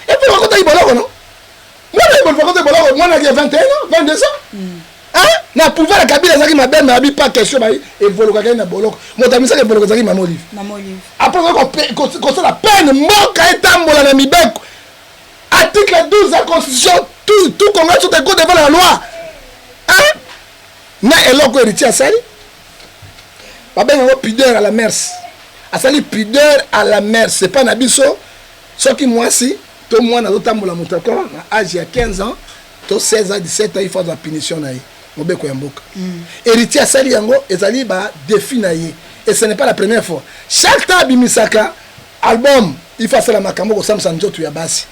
et puis on a boloko non moi na 21 ans 22 ans na pouvoir la Kabila zaki mabe na abi pas question ba évoluer ka na boloko motamisa ke boloko zaki mamolive après ko ça la peine moka etambola na mibeko article 12 de la constitution tout Congrès sont égaux devant la loi na eloko héritier asali babenga pudeur à la merci asali pudeur à la merci c'est pas na biso soki mwasi to mwana azotambola moto akoma na âge ya 15 ans to 16 ans 17 ans il faut la punition na ye mobeko ya mboka héritier asali yango ezali ba défi na ye et ce n'est pas la première fois chaque temps bimisaka album il faut faire la makambo ko samsa njoto ya basi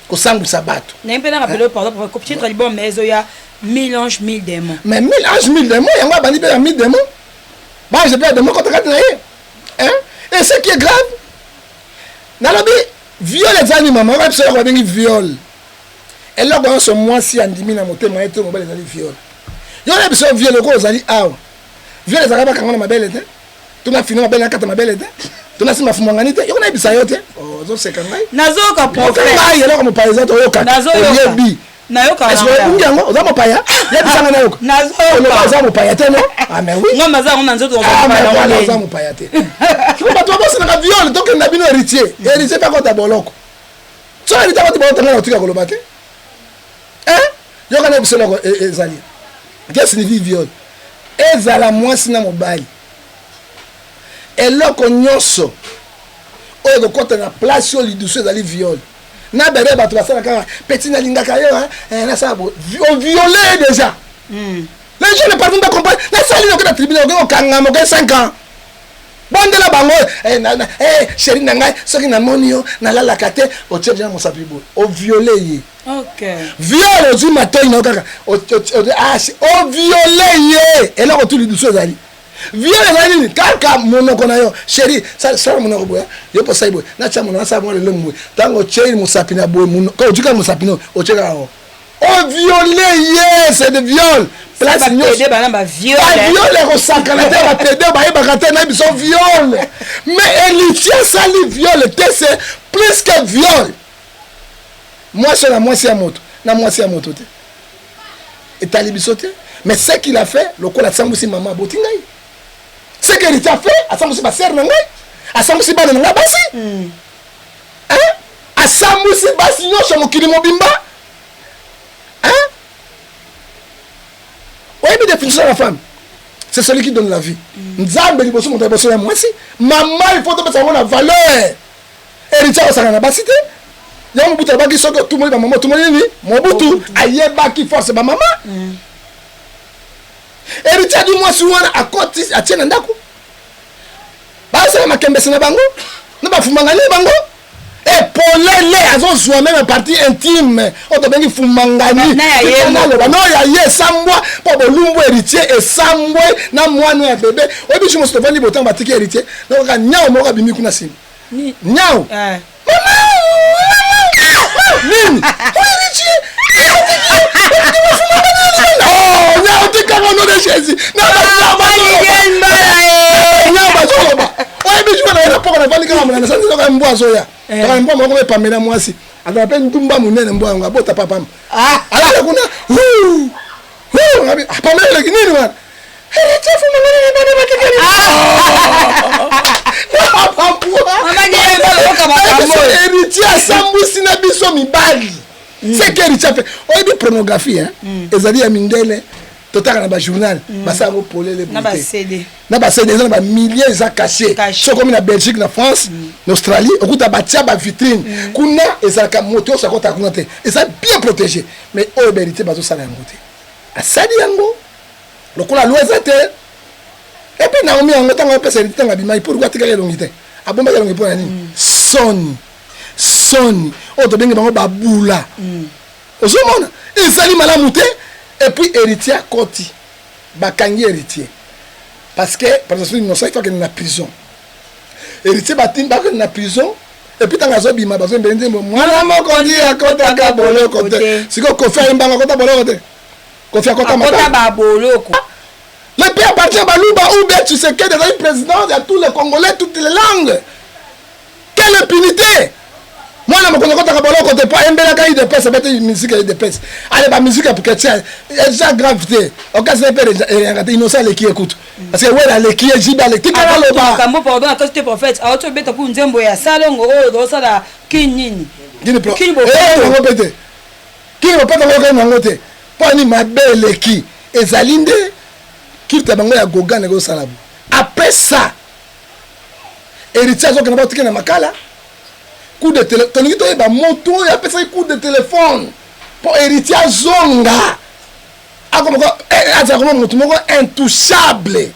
ko sangisa bato na mpena rappelé pardon pour copier album mais ezoya 1000 anges 1000 démons mais 1000 anges 1000 démons yango bandi pe 1000 démons ba je peux démons ko takati na ye et ce qui est grave nalobi viol ezali mama ba biso ko bengi viol eloko en ce mois si andimi na motema eto mobile ezali viol yo na biso viol ko ezali awa viol ezaka ba kangana mabele te tuna fino mabele nakata mabele te tuna sima fumangani te yo na bisa yo te zo seka ngai nazoka prophète ngai eloko mo paiza to yoka yebi nayoka est-ce que ungango oza mo paya ya bisanga na yoka nazoka oza mo paya te no ah mais oui ngoma za ngona nzoto oza mo paya te ko bato bosi na viol to ke na bino héritier pa ko ta boloko so héritier ko ta boloko na otika koloba te yoka na biso loko ezali qu'est-ce que viol ezala mwasi na mobali eloko nyonso oyo kokota na place oyo lidusu ezali viol na bebe bato basala kaka petit nalingaka yo nasala on violé déjà les gens ne parviennent pas comprendre nasali noke na tribunal oke okanga moke 5 ans bondela bango chéri na ngai soki namoni yo nalalaka te otie déjà mosapi boye oviole ye viol ozwi matoi na yo kaka oviole ye eloko tu lidusu ezali viol ezali nini kaka monoko na yo chéri sala monoko boya yo mpo sai boye natia monoko nasala mwa lelo moboye ntango otyei mosapi na boye otyika mosapi no otyeka yango oviole ye c'est de viol baviole ekosakana te bapede bayebaka te na biso viole mais héritier asali viole te c'est plus que viol mwasi na mwasi ya moto na mwasi ya moto te etali biso te mais ce qu'il a fait lokola asambusi mama aboti ngai ce que héritier a fait asambusi basere na ngai asambusi bana na ngai basi asambusi basi nyonso mokili mobimba oyebi définition de la femme c'est celui qui donne la vie nzambe liboso moto liboso ya mwasi mama il faut topesa yango na valeur héritier akosanga na basi te yango mobutu alobaki soki otumoli bamama otumoli nini mobutu ayebaki force bamama héritier adi mwasi wana akoti atie na ndako basala makembesi na bango na bafumangani bango epolele azozwa meme partie intime oyo tobengi fumangani naloba no ya ye esambwa mpo bolumbu héritier esambwe na mwana ya bebe oyebi biso mosi tovandi botango batiki héritier nakaka nyao moko abimi kuna nsima nyao nini héritier Oh, nya otika au nom de Jésus. Na bazoloba. Oye biso na rapport na vali kama na sanzi ka mbwa zoya. Ka mbwa moko me pamela mwasi. Ata pe ntumba munene mbwa ngo abota papa. Ala kuna. Ngabi pamela kinini wana. Héritier fumana bana bakekeli. Héritier asambusi na biso mibali. C'est que héritier fait. Oye bi pornographie hein. Ezali ya mindele. Totaka na ba journal, basa ngo polele na ba CD. Na ba CD na ba milliers za caché. So comme na Belgique, na France, na Australie, okuta batia ba vitrine. Kuna ezalaka moto sa kota kuna te. Eza bien protégé. Mais o héritier bazo sala yango te. Asali yango. Lokola loeza te. Et puis Naomi yango tanga pesa héritier nga bima pour kwatika ke longite. Abomba ke longi pour nani? Soni. O to bengi bango babula. Ozomona. Ezali malamu te. Et puis héritier à Koti, bakangi héritier. Parce que, par exemple, innocent, il faut qu'il y ait une prison. Héritier batin, il y a une prison. Et puis, dans la zone, il y a besoin de dire, moi, je me dis, à côté, à bolo, côté. Si vous faites un banc, à côté, à bolo, côté. Vous faites à côté, à bolo. Le pays appartient à Balouba, ou bien tu sais qu'il y a une présidence, il y a tous les Congolais, toutes les langues. Quelle impunité! Moi, je ne sais pas si je de pèse, c'est une musique de pèse. Allez, la musique pour que tu aies déjà gravité. Au cas où tu es innocent, qui écoute. Parce que ouais, qui est giba, qui est là. Quand moi, pardon, quand tu es prophète, alors tu es bête pour une zembo ya salon, dans ça là, qui nini. Qui ne peut pas. Qui ne peut pas. Qui ne peut pas. Pas ni ma belle qui. Et Zalinde, qui te bango ya Gogan et go Salabou. Après ça, héritier, je ne sais pas makala. Coup de téléphone, tu as moto, il appelle ça un coup de téléphone pour héritier zonga. Ah comme intouchable.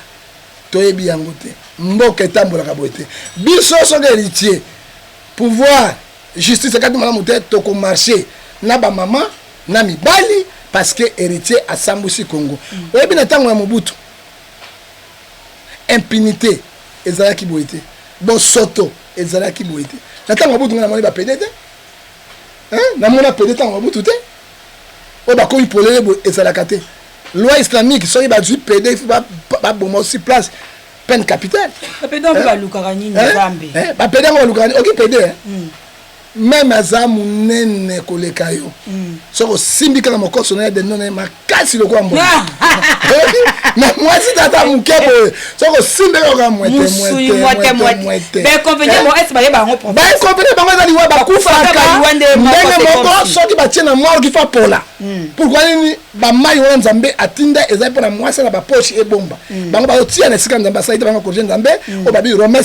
Tu es bien goûté. Mboke tambola kabote. Biso son héritier. Pouvoir justice quand tu m'as monté toko marché na ba maman na mibali parce que héritier à Sambusi Congo. Oui bien tango ya Mobutu. Impunité ezalaki boité. Bon soto ezalaki boité. Nata Mobutu na moni ba pédé. Hein? Na mona pédé ta Mobutu te. O ba ko ipolele bo ezalaka te. Loi islamique so ba du pédé ba bon aussi place peine capitale. Ba pédé on va lukaka nini Nzambe. Ba pédé on va lukaka. OK pédé hein. Même azamu nene koleka yo. Soko simbi kaka mokoso na de nona makasi lokwa mbo. Na mwasi tata mukebo. Soko simbi kaka mwete. Ben convenir mo est ba yeba ngo prophète. Ben convenir bango za liwa ba kufa ka. Ndenge moko soki ba tiena mort ki fa pola. Pourquoi ni ba mai wana Nzambe atinda ezai pona mwasi na ba poche e bomba. Bango ba tia na sika Nzambe saite bango corriger Nzambe. O ba bi Romains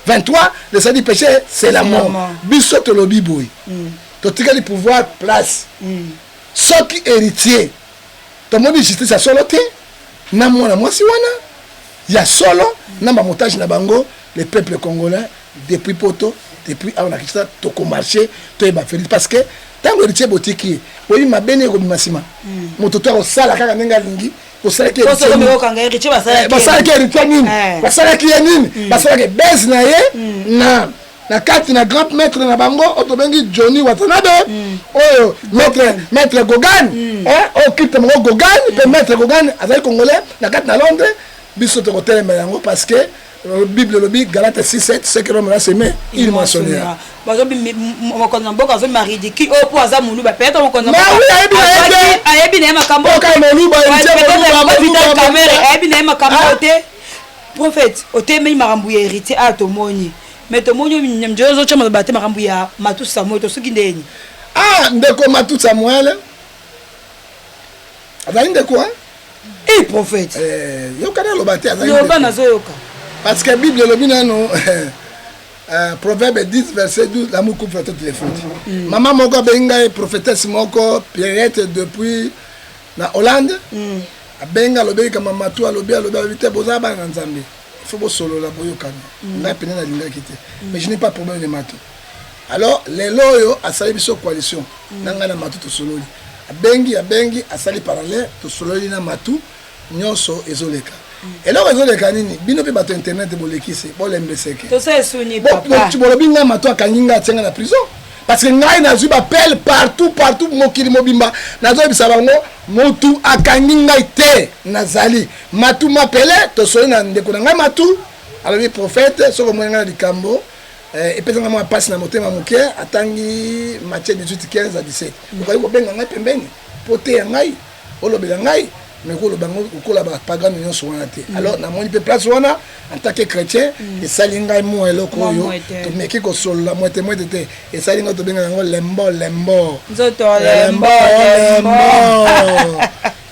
6:23 le sadi péché c'est la mort. Biso to lobi boy. To tika li pouvoir place. Soki héritier. To moni justice a solo te. Na mwana mwasi wana. Ya solo na ba montage na bango le peuple congolais depuis poto depuis on a quitté toko marché to ba félix parce que tango héritier botiki oui ma bene ko masima moto to sala kaka nenga lingi ko sala ke héritier ba sala ke héritier nini ba sala ke nini ba sala ke base na ye na kati na grand maître na bango otobengi Johnny Watanabe oyo maître Gogan o kite mo Gogan pe maître Gogan azali congolais na kati na Londres biso to kotelema yango parce que Bible le dit Galates 6:7 ce que l'homme a semé il moissonnera. Bazo bi mo konna boka zo mari di ki o po aza mulu ba peut-être mo konna. Mais oui ayebi na makambo. Boka mulu ba peut-être caméra ayebi na makambo te. Prophète, o te me makambo ya héritier a to moni. Mais to moni mnjo zo chama ba te makambo ya Matu Samuel to suki ndeni. Ah, ndeko Matu Samuel. Azali ndeko hein? Eh prophète. Yo kana lo baté azali. Yo bana zo yoka. Parce que la Bible, le Proverbe 10, verset 12, l'amour coupe toutes les fautes. Maman moko benga prophétesse moko Pierrette depuis la Hollande. Benga lobe kama matu alobe vite boza ba na Nzambe. Il faut solo la boyo kana. Na pena na linga kité. Mais je n'ai pas problème de matu. Alors les loyo asali biso coalition. Nanga na matu to sololi. Abengi asali parallèle to sololi na matu nyonso ezoleka. Et là, raison de canini, bino pe bato internet bolekise, bo lembeseke. To ça suni papa. Tu bolo binga mato kaninga tsenga na prison. parce que ngai nazwi bapele partout mokili mobimba nazoyebisa bango motu akangi ngai te nazali matu mapele tosoli na ndeko na ngai matu alobi prophète soki omoni ngai na likambo epesanga mwa pasi na motema moke atangi Matthieu 18:15 à 17 okoki kobenga ngai pembeni po te ya ngai olobela ngai mais koloba ngo okola bapagano nyonso wana te alors namoni mpe place wana en tant que chrétien esali ngai mwa eloko oyo tomeki kosolola mwete te esali ngai tobenga yango lembo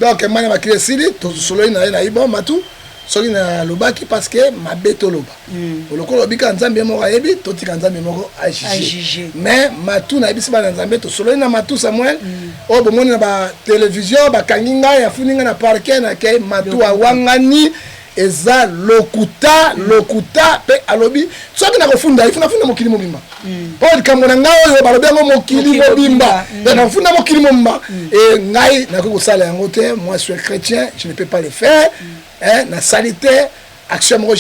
donc mwana makili esili tosololi na ye na ibo matu soki na lobaki parce que mabe toloba oloko lobika nzambe moko ayebi totika nzambe moko ajuge mais matu nayebisi bana nzambe tosololi na matu Samuel oyo bomoni na batelevizio bakangi ngai afuni ngai na parke nake matu awangani eza lokuta mpe alobi soki nakofunda ifuna mokili mobimba mpo likambo na ngai oyo balobi yango mokili mobimba nakofunda mokili mobimba e ngai nakoki kosala yango te moi je suis chrétien je ne peux pas le faire na sali te action moko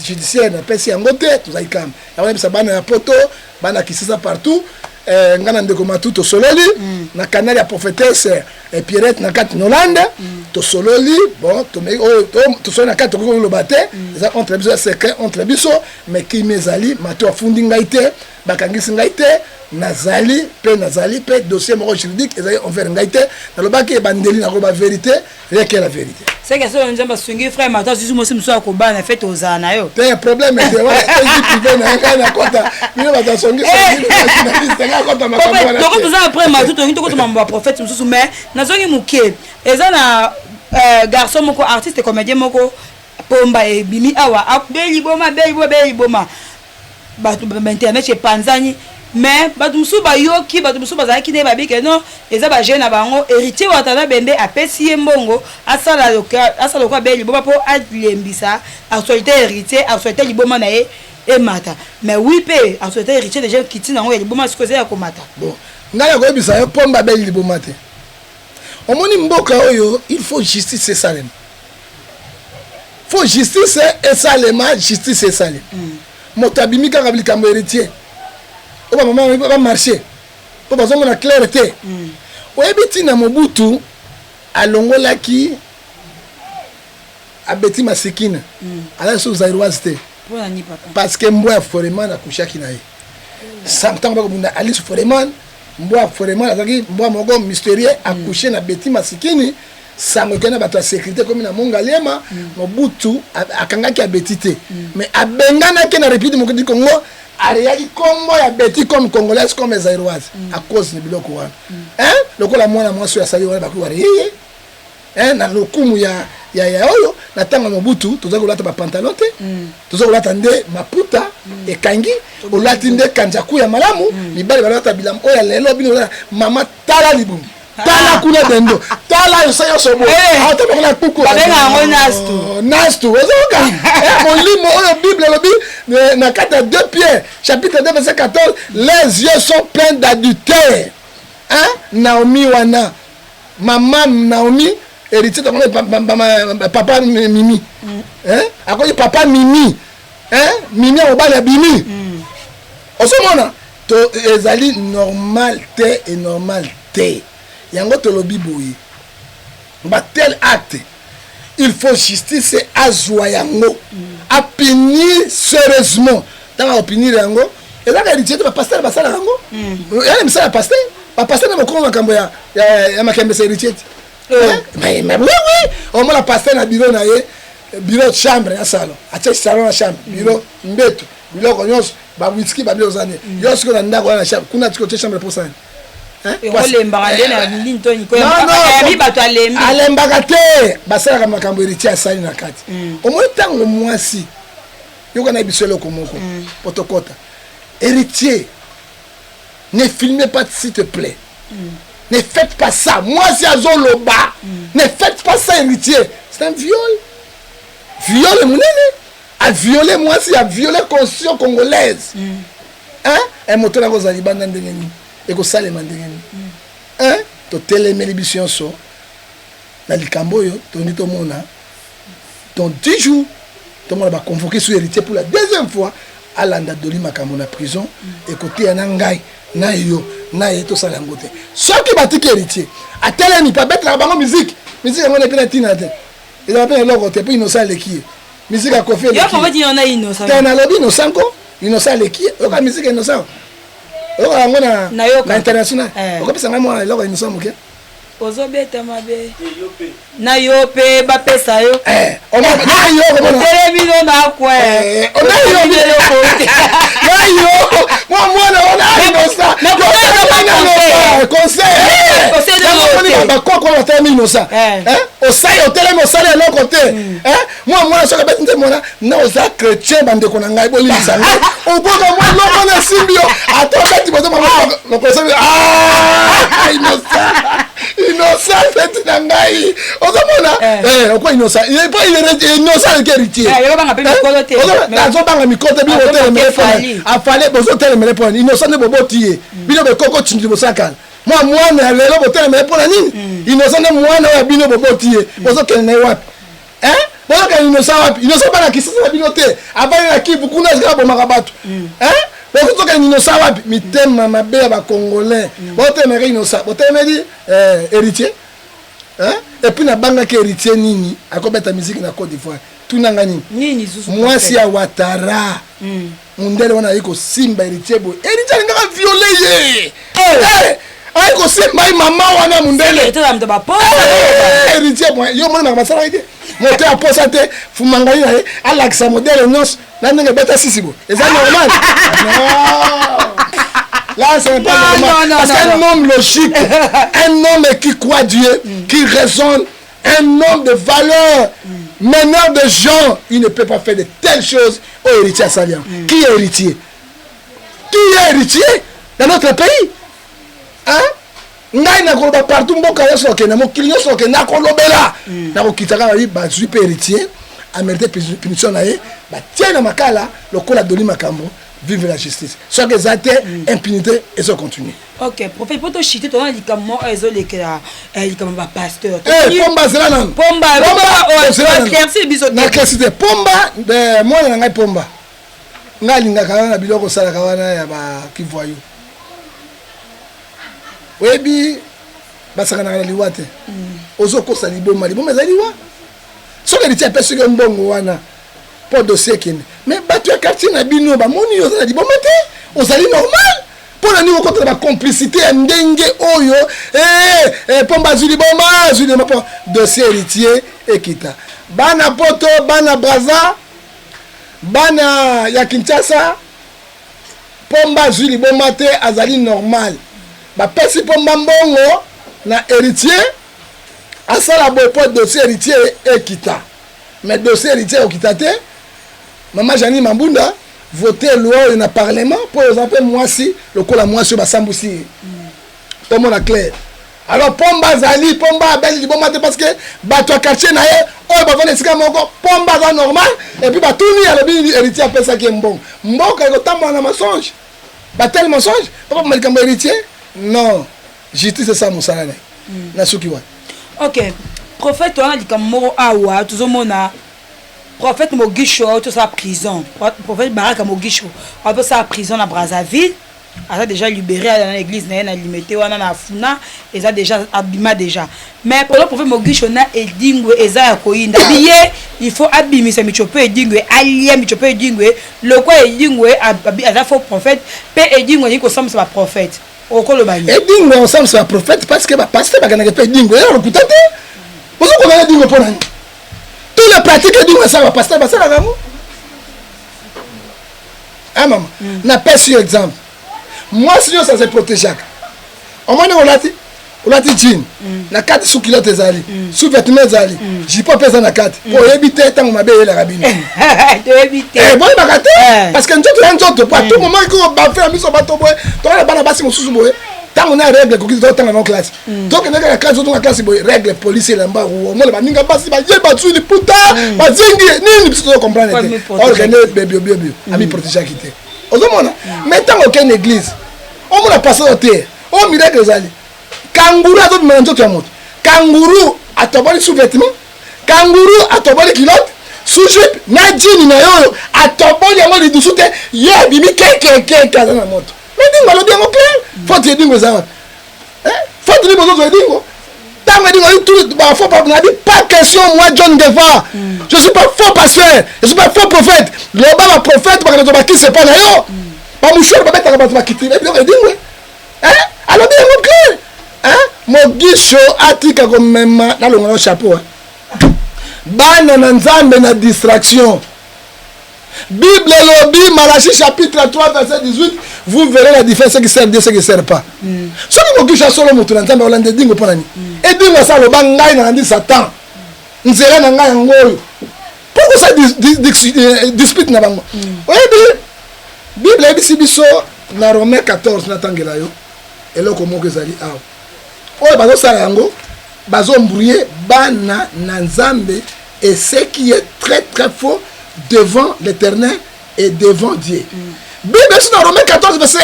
judiciaire napesi yango te tozali kama yango yebisa bana ya poto bana kisisa partout nga na ndeko matu tosololi na canal ya prophétesse Pierrette na kati Nolande tosololi bon tosoli na kati tokoki koloba te eza entre biso ya secret entre biso mais kimi ezali matu afundi ngai te bakangisi ngai te nazali pe dossier moko juridique ezali envers ngai te nalobaki ebandeli nakoloba vérité rien que la vérité c'est que ça nzamba swingi frère mata zizu mosi muso akobana fait ozana na yo te problème te wa privé na ngai na kota bino bata songi na kota makambo na donc toza après matu to ngito mambo ya prophète mususu mais nazongi muke eza na garçon moko artiste comédien moko pomba e bimi awa abeli boma batu ba internet chez Panzani mais batu musu ba yoki batu musu bazaki ne ba bike non eza ba jeune bango héritier watana bende apesi mbongo asala loka beli boma po adlembisa actualité héritier actualité liboma na e mata mais oui pe actualité héritier des gens qui tina ngo liboma sikoze ya komata bon ngala ko ebisa yo pomba beli liboma te omoni mboka oyo il faut justice et salem faut justice et salema justice et salem motabimi kaka likambo héritier oba mama ba marché po bazongo na clarté oyebi tina Mobutu alongolaki abeti masikina ala so zairoise te parce que Mbwa Foreman akushaki na ye samtanga ba munda Alice Foreman Mbwa Foreman azaki mbwa moko mystérieux accouché na beti masikini sango kena bato ya sécurité comme na Mongaliema Mobutu akangaki abeti te mais abengana ke na République démocratique du Congo ariaki kombo ya beti comme congolaise comme zairoise à cause de biloko wana lokola mwana mwasi ya sali wana bakuwa yeye na lokumu ya oyo na tanga Mobutu toza kolata ba pantalon te toza kolata nde maputa ekangi olati nde kanjaku ya malamu mibali balata bilam oya lelo bino mama tala libumu tala kuna dendo tala yosayo sobo ata bakona kuku babenga ngo nastu ozoka molimo oyo bible lobi na kata 2 Pierre chapitre 2 verset 14 les yeux sont pleins d'adultère Naomi wana maman Naomi héritier de papa Mimi akoyi papa Mimi Mimi obala bimi osomona to ezali normal te yango tolobi boye ba tel acte il faut justice azwa yango a punir sérieusement dans la punir yango et là héritier de pasteur basala yango ya misala pasteur ba pasteur na moko makambo ya makembe héritier mais oui on m'a pasteur na bureau na ye bureau de chambre ya salon acha salon na chambre bureau mbeto biloko nyonso ba whisky ba biloko zane yosko na ndako na chambre kuna tiko chambre pour ça alembaka te basalaka makambo héritier asali na kati omoi ntango mwasi yoka na biso eloko moko potokota héritier ne filmez pas s'il te plaît ne faites pas ça mwasi azoloba ne faites pas ça héritier c'est un viol monene a violé mwasi a violé constitution congolaise un moto na kozali banda ndenge nini ekosalema ndenge nini totelemeli biso nyonso na likambo oyo tondi tomona dans 10 jours tomona baconvoqué sur héritier pour la deuxième fois alanda doli makambo na prison ekoteya na ngai na yo na ye tosala yango te soki batiki héritier atelemi mpe abetelaka bango musique yango na epe na ntina te ezala mpe eloko te mpo innocent aleki ye musique akofi te nalobi innocent nko innocent aleki ye oyoka musique innocent oyoka yango na international okopesa ngai mwana eloko innocent moke ozobeta mabe na yo pe bapesa yo otelemi no na kwa osali otelemi osali eloko te mwana soki abeti nde mwana na oza chrétien bandeko na ngai bolimisa ngai oboka mwa loko na esimbi yo ata obeti bozomaokosabi innocent feti na ngai ozomona okwa innocent innocent héritier azobanga mikolo te bino botelemele mpona afale bozotelemele mpona innocent nde boboti ye bino bekoko tindi bosakana mwana ya lelo botelemele mpona nini innocent nde mwana oyo ya bino boboti ye bozokende na ye wapi bozokende innocent wapi innocent bana kisasa na bino te abali na kivu kuna ezikala bomaka bato bozokende innocent wapi mitema mabe ya bacongolais botelemeke innocent botelemeli héritier epuis nabangaki héritier nini akobeta musique na Côte d'Ivoire tunanga nini mwasi ya Ouattara mundele wana ayiko simba héritier boye héritier alingaka viole ye ayiko simba ye mama wana mundele héritier yo mona na masala ide moto ya posa te fumangai na ye alakisa modele nyonso na ndenge beta sisi boye eza normal Là, ce n'est pas normal. Parce qu'un homme logique, un homme qui croit Dieu, qui raisonne, un homme de valeur, meneur de gens, il ne peut pas faire de telles choses au héritier Salian. Qui est héritier? Qui est héritier dans notre pays? Hein? Ngai na koloba partout mboka yo soke na mokili yo soke na kolobela na kokitaka ba bazui pe héritier a mérité punition na ye ba tiena makala lokola doli makambo. Vive la justice. Soit que ça impunité et ça continue. Ok, prophète, pour te chiter, tu as dit que moi, ils ont les pasteur. Pomba, c'est là, non? Pomba, c'est Pomba, moi, je n'ai pas Pomba. Je n'ai pas Pomba, je n'ai pas Kivoyou. Oui, parce que je n'ai pas Liwate. Ozoko Saliboma, Liboma, Zaliwa. Soit que tu as perçu un bon wana. Pour dossier qui mais tu as quartier na bino ba moni yo za di bon matin osali normal pour la niveau contre la complicité ndenge oyo pomba zuli bomba zuli ma dossier héritier ekita bana poto bana braza bana ya Kinshasa pomba zuli bomba te azali normal ba pesi pomba mbongo na héritier asala boy pour dossier héritier ekita mais dossier héritier okita te Maman Jani Mambunda voter loi dans le parlement pour exemple moi si le coup la moi sur Basambusi. Tout le monde est clair. Alors Pomba Zali, Pomba Belle bon matin parce que bateau quartier na ye, oh ba vendre sika moko Pomba za normal et puis ba tout ni à le héritier après ça qui est bon. Mboka ko tambo na mensonge. Ba tel mensonge, pas mal comme héritier? Non. Justice c'est ça musala na. Na suki wa. OK. Prophète on a dit comme moro awa tout le monde a prophète Mogisho, tout ça prison. Prophète Baraka Mogisho, on peut ça prison à Brazzaville. Il a déjà libéré dans l'église, il a limité, il a funa, il a déjà abîmé déjà. Mais pour le prophète Mogisho, il a dit il faut abîmer ce michope et dingue, allier michope et dingue, le quoi est dingue, il a faux prophète, et dingue, il consomme ce prophète. Au Colobani. Et dingue, on somme ce prophète parce que pasteur va gagner pas dingue, il a recoupé. Vous avez dingue pour nous. Tous les pratiques du ça va passer à la gamme. Ah maman, n'a pas sur exemple. Moi si ça se protège. Au moins on l'a dit jean. La carte sous culotte zali, sous vêtements zali. J'ai pas pesé na carte pour éviter tant ma belle la rabine. De éviter. Bon il m'a parce que nous autres pas tout moment qu'on va faire mise au bateau boy. Toi la bana basi mon sous boy. Tant on a règle qu'on dit dans la classe. Donc on a la classe dans la classe règle policier là bas ou moi la ninga basi ba yeba tu di puta ba zingi ni tu comprendre. Organiser bébé ami protéger quitter. Ozomona maintenant aucune église. On m'a passé au terre. On miracle zali. Kangourou a d'autres mélanges de moto. Kangourou a tobali sous-vêtements. Kangourou a tobali culotte. sujip na jini na yo atoboli yango lidusu te ye abimi keke aza na moto mais dingo alobi yango clair faute edingo eza wapi faute ni bozozo edingo ntango edingo tout bafaux papa na bi pas question moi John Deva je suis pas faux pasteur je suis pas faux prophète loba ba prophète bakana to bakise pa na yo ba mushoro babetaka bato bakitile biloko edingo alobi yango clair Mogisho atika komema na longa chapeau bana na nzambe na distraction Bible lobi Malachie chapitre 3 verset 18 vous verrez la différence qui sert Dieu ce qui sert pas soki Mogisho solo mutu na nzambe olande dingo ponani et dingo sa loba ngai na ndi Satan nzela na ngai ngoyo pourquoi ça dispute na bango oyebi Bible ebisi biso na Romains 14 na tangela yo eloko moko ezali awa oyo bazosala yango bazombrouiller bana na nzambe et ce qui est très très faux devant l'Éternel et devant Dieu. Bible sur Romains 14 verset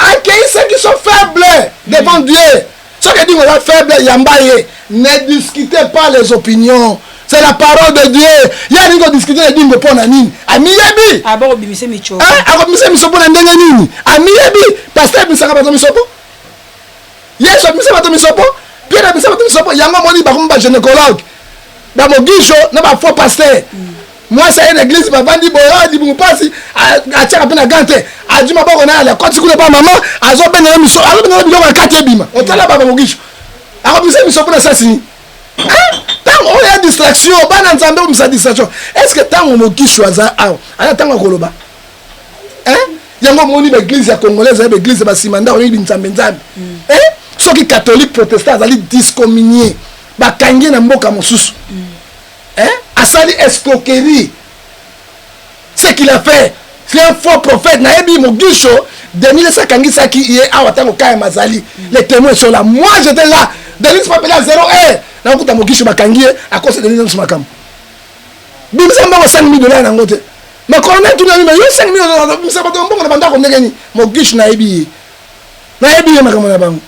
1. Accueillez ceux qui sont faibles devant Dieu. Ceux qui disent qu'on est faible, yambaye. Ne discutez pas les opinions. C'est la parole de Dieu. Il y a des discuter les dingo pour nani. Amiyebi. Ah bon, bimise micho. Ah, bimise micho pour ndenga nini. Amiyebi. Pasteur bisaka bato misopo. Yesu bimise bato misopo. Pierre bimise bato misopo. Yango moni ba komba gynécologue. Ba Mogisho na ba faux pasteur. Moi c'est une église ba bandi boyo di bu pasi a tchaka pena gante. A di maboko na ala koti kule pa maman azo benga miso. Azo benga biloko ya kate bima. Otala ba Mogisho. A bimise misopo na sasi. Tant on a distraction, bana nzambe ou misa distraction. Est-ce que tant on Mogisho aza aw, ana tant koloba. Yango moni ba église ya congolaise ba église ba simanda on yi nzambe nzambe. Soki catholique protestant azali discommunier ba kangi na mboka mosusu. Asali escroquerie. Ce qu'il a fait, c'est un faux prophète. Na ebi Mogisho Denis Sakangi Saki hier awa tango kaya mazali. Les témoins sont là. Moi j'étais là. Denis m'appelait à 0 heure. Na kuta Mogisho bakangi à cause de Denis Makam. Bimisa mbango $5,000 na ngote. Mais colonel tout na mi yo $5,000 bimisa bato mbongo na banda ko ndengeni. Mogisho na ebi. Na ebi makamo na bango.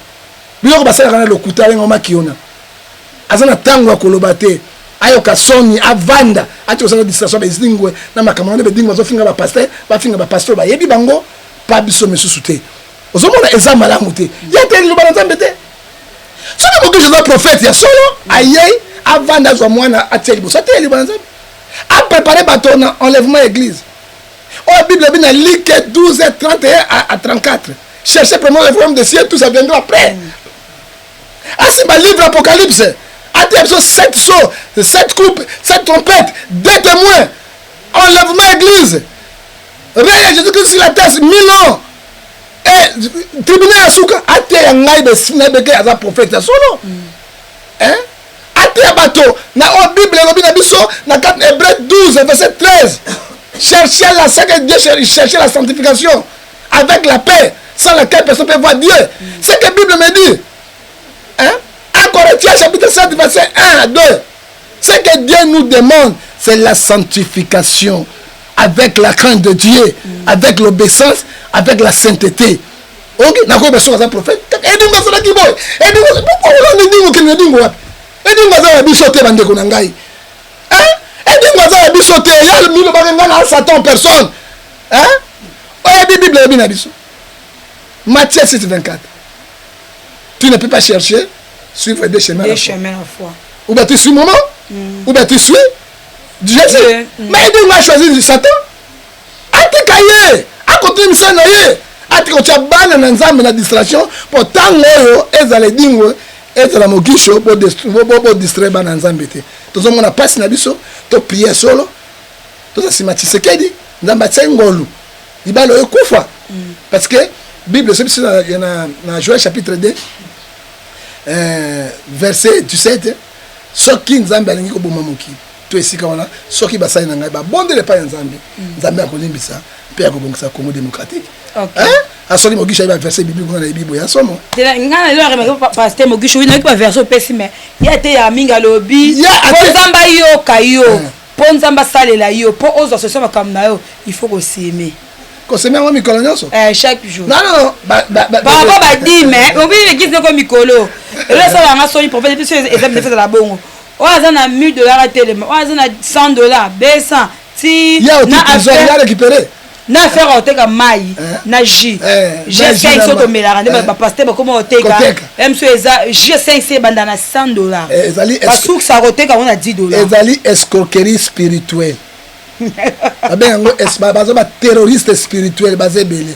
Biloko basala kana lokuta lengo makiona. Azana tango ya kolobate. Ayo kasoni avanda ati osala distraction ba izingwe na makamano be dingwa zo finga ba pasteur ba yebi bango pa biso mesusu te ozomona eza malamu te yete lo bana nzambe te so na Mogisho na prophète ya solo ayei avanda zo mwana ateli bo sote li bana nzambe a préparer bateau na enlèvement église oh Bible bina Luc 12:31 à 34 cherchez premièrement le royaume des cieux tout ça viendra après asi ba livre Apocalypse. Attention, 7 sauts, 7 coupes, 7 trompettes, 2 témoins, enlèvement église, règne Jésus-Christ sur la terre, 1000 ans, et tribunal à Souka, Ate Yangai de Sinabeke à la prophète, solo. Ate Bateau, na o Bible, na Bisso, na 4 Hébreux 12, verset 13. Cherchez la sanctification, cherchez la sanctification, avec la paix, sans laquelle personne ne peut voir Dieu. C'est ce que la Bible me dit. Corinthiens chapitre 7 verset 1 à 2. Ce que Dieu nous demande, c'est la sanctification avec la crainte de Dieu, avec l'obéissance, avec la sainteté. Ok, n'a pas besoin d'un prophète. Et donc ça qui boy. Et donc pourquoi on dit que nous dit quoi? Et donc ça bi sauter bande ko ngai. Et donc ça bi sauter, il y a le mille baganga na Satan personne. Et Bible est bien biso. Matthieu 6:24. Tu ne peux pas chercher suivre des chemins à la foi. Ou bien tu suis maman, ou bien tu suis Jésus. Mais il m'a choisi Satan. Ati kaye, a côté de ça naye, ati ko chabana na nzambe na distraction, pour tango yo ezale dingo, ezala Mogisho pour distraire bana nzambe te. Tozo mona passe na biso, to prier solo. Tozo simatise kedi, nzamba tsengolu. Ibalo ekufa. Parce que Bible c'est na Joël chapitre 2 verset 17 soki nzambe alingi koboma moki to esika wana soki basali na ngai babondele pa nzambe nzambe akolimbisa pe akobongisa Congo démocratique asoli Mogisho ba verset biblique na Bible ya somo ngana lo remeka pasteur Mogisho wina ki ba verset pessime ya te ya minga lobi po nzamba yo kayo po nzamba salela yo po ozo so sama kam na yo il faut ko s'aimer. Consommer un micro nyonso chaque jour. Non. Ba di mais on veut que c'est comme micro. Et là ça va nga soni prophète puis c'est exemple de faire la bongo. oyo aza na $1000 atelema oyo aza na $100 200 ti na récupéré na affaire oteka mai na jus G5 so tomelaka nde bapaster bakoma oteka mso eza G5 ebanda na $100 basukisa koteka ngo na $10 ezali escroquerie spirituelle babenga yango baza baterroriste spirituel baza ebele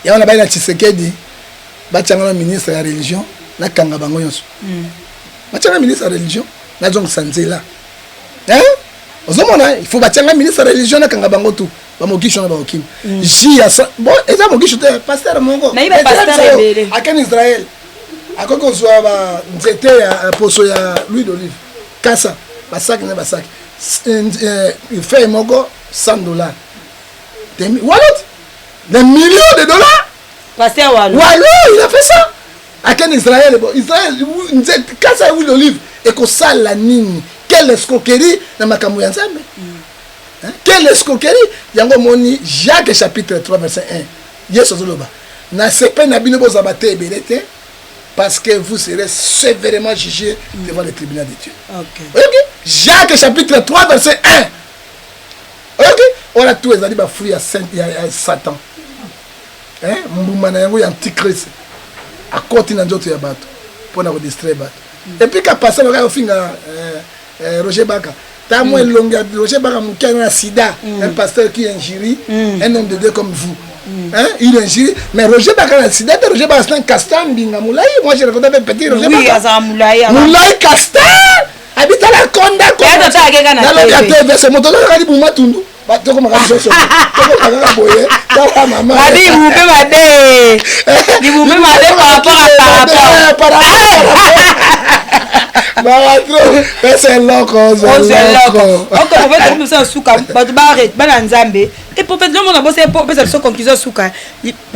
yango na bai na Tshisekedi batianga na ministre ya religion nakanga bango nyonso batianga ministre ya religion nazongisa nzela ozomona il faut batianga ministre ya religion nakanga bango tu bamokisho na baokimi ji ya bon eza mokisho te pasteur mongo akeni Israël akoki kozwa banzete ya poso ya l'huile d'olive kasa basaki na basaki fait moko $100 wallet des millions de dollars pasteur Wallo il a fait ça aken Israël bon Israël kasa l'huile d'olive et ko sala nini quelle escroquerie na makambo ya Nzambe quelle escroquerie yango moni Jacques chapitre 3 verset 1 Yesu zoloba na sepe na bino boza bate ebelete parce que vous serez sévèrement jugés devant le tribunal de Dieu. Ok. Jacques chapitre 3 verset 1. Ok. On a tout ezali ba fruit ya Satan. Mbuma na yango ya antichrist. Akoti na nzoto ya bato pona ko distraire bato. Et puis ka passer le gars finga Roger Baka. Ta moi longa Roger Baka mukana na sida, un pasteur qui injure un homme de Dieu comme vous. Il injure, mais Roger Baka na sida, Roger Baka c'est un castan binga moulay. Moi j'ai raconté un petit Roger Baka. Oui, ça moulay. Moulay castan. Habite à la Conda. Dans le gâteau, c'est mon tonton qui dit pour moi tout. Bah tu comment regarder ça? Tu comment regarder boyer? Ta maman.Adi vous pouvez m'aider. Dis vous pouvez m'aider par rapport. C'est loco, c'est loco. Ok, on va comme ça souka, bato barret, bana nzambe. Et pour peut-être le monde a bossé pour faire ça conclusion souka.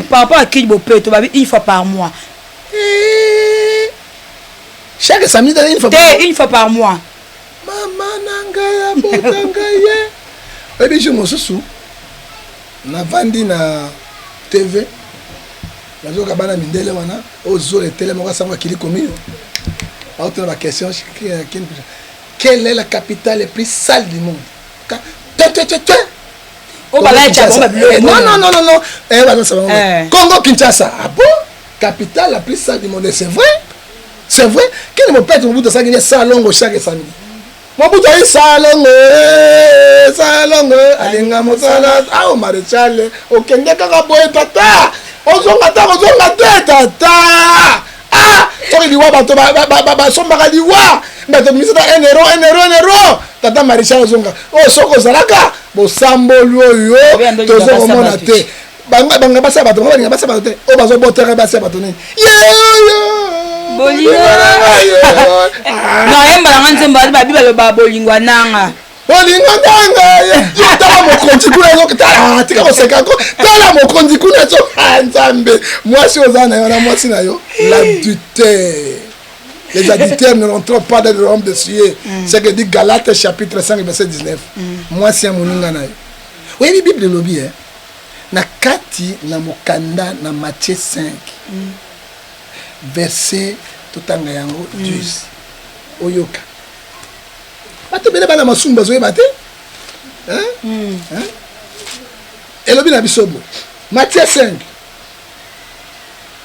Par rapport à qui il peut to une fois par mois. Chaque samedi une fois par mois. Maman nangaya botangaye. Et puis je me suis na vandi na TV. Nazo kabana mindele wana ozo le télé moko sangwa kili komi. Autre la question, quelle est la capitale la plus sale du monde? Non. Congo Kinshasa. Ah bon? Capitale la plus sale du monde. C'est vrai? C'est vrai? Quel est mon père? Mon bout de ça, il y a salon chaque samedi. Mon bout de salon, alinga mosala, ah au maréchal, au Kenya kakaboye tata, ozongata tata. Ah, toi il voit bato ba sombaka liwa bato misata 1 euro tata maréchal zonga oh soko zalaka bo sambolo yo tozo komona te banga basa bato te o bazo botere basa bato ni yo bolingo na yemba nga nzemba ba bibalo ba bolingo nanga bolingo nanga tala mokonzi kuna zo tala tika ko sekako tala mokonzi kuna zo nzambe mwasi ozana yo na mwasi na yo l'adultère. Les adultères ne rentrent pas dans le royaume de Dieu. C'est que dit Galates chapitre 5 verset 19. Moi c'est moninga na yo. Oui, la Bible lobi na kati na mokanda na Matthieu 5 verset totanga yango 10. Oyoka. Bato bele bana masumba zo yebate. Elobi na bisobo. Matthieu 5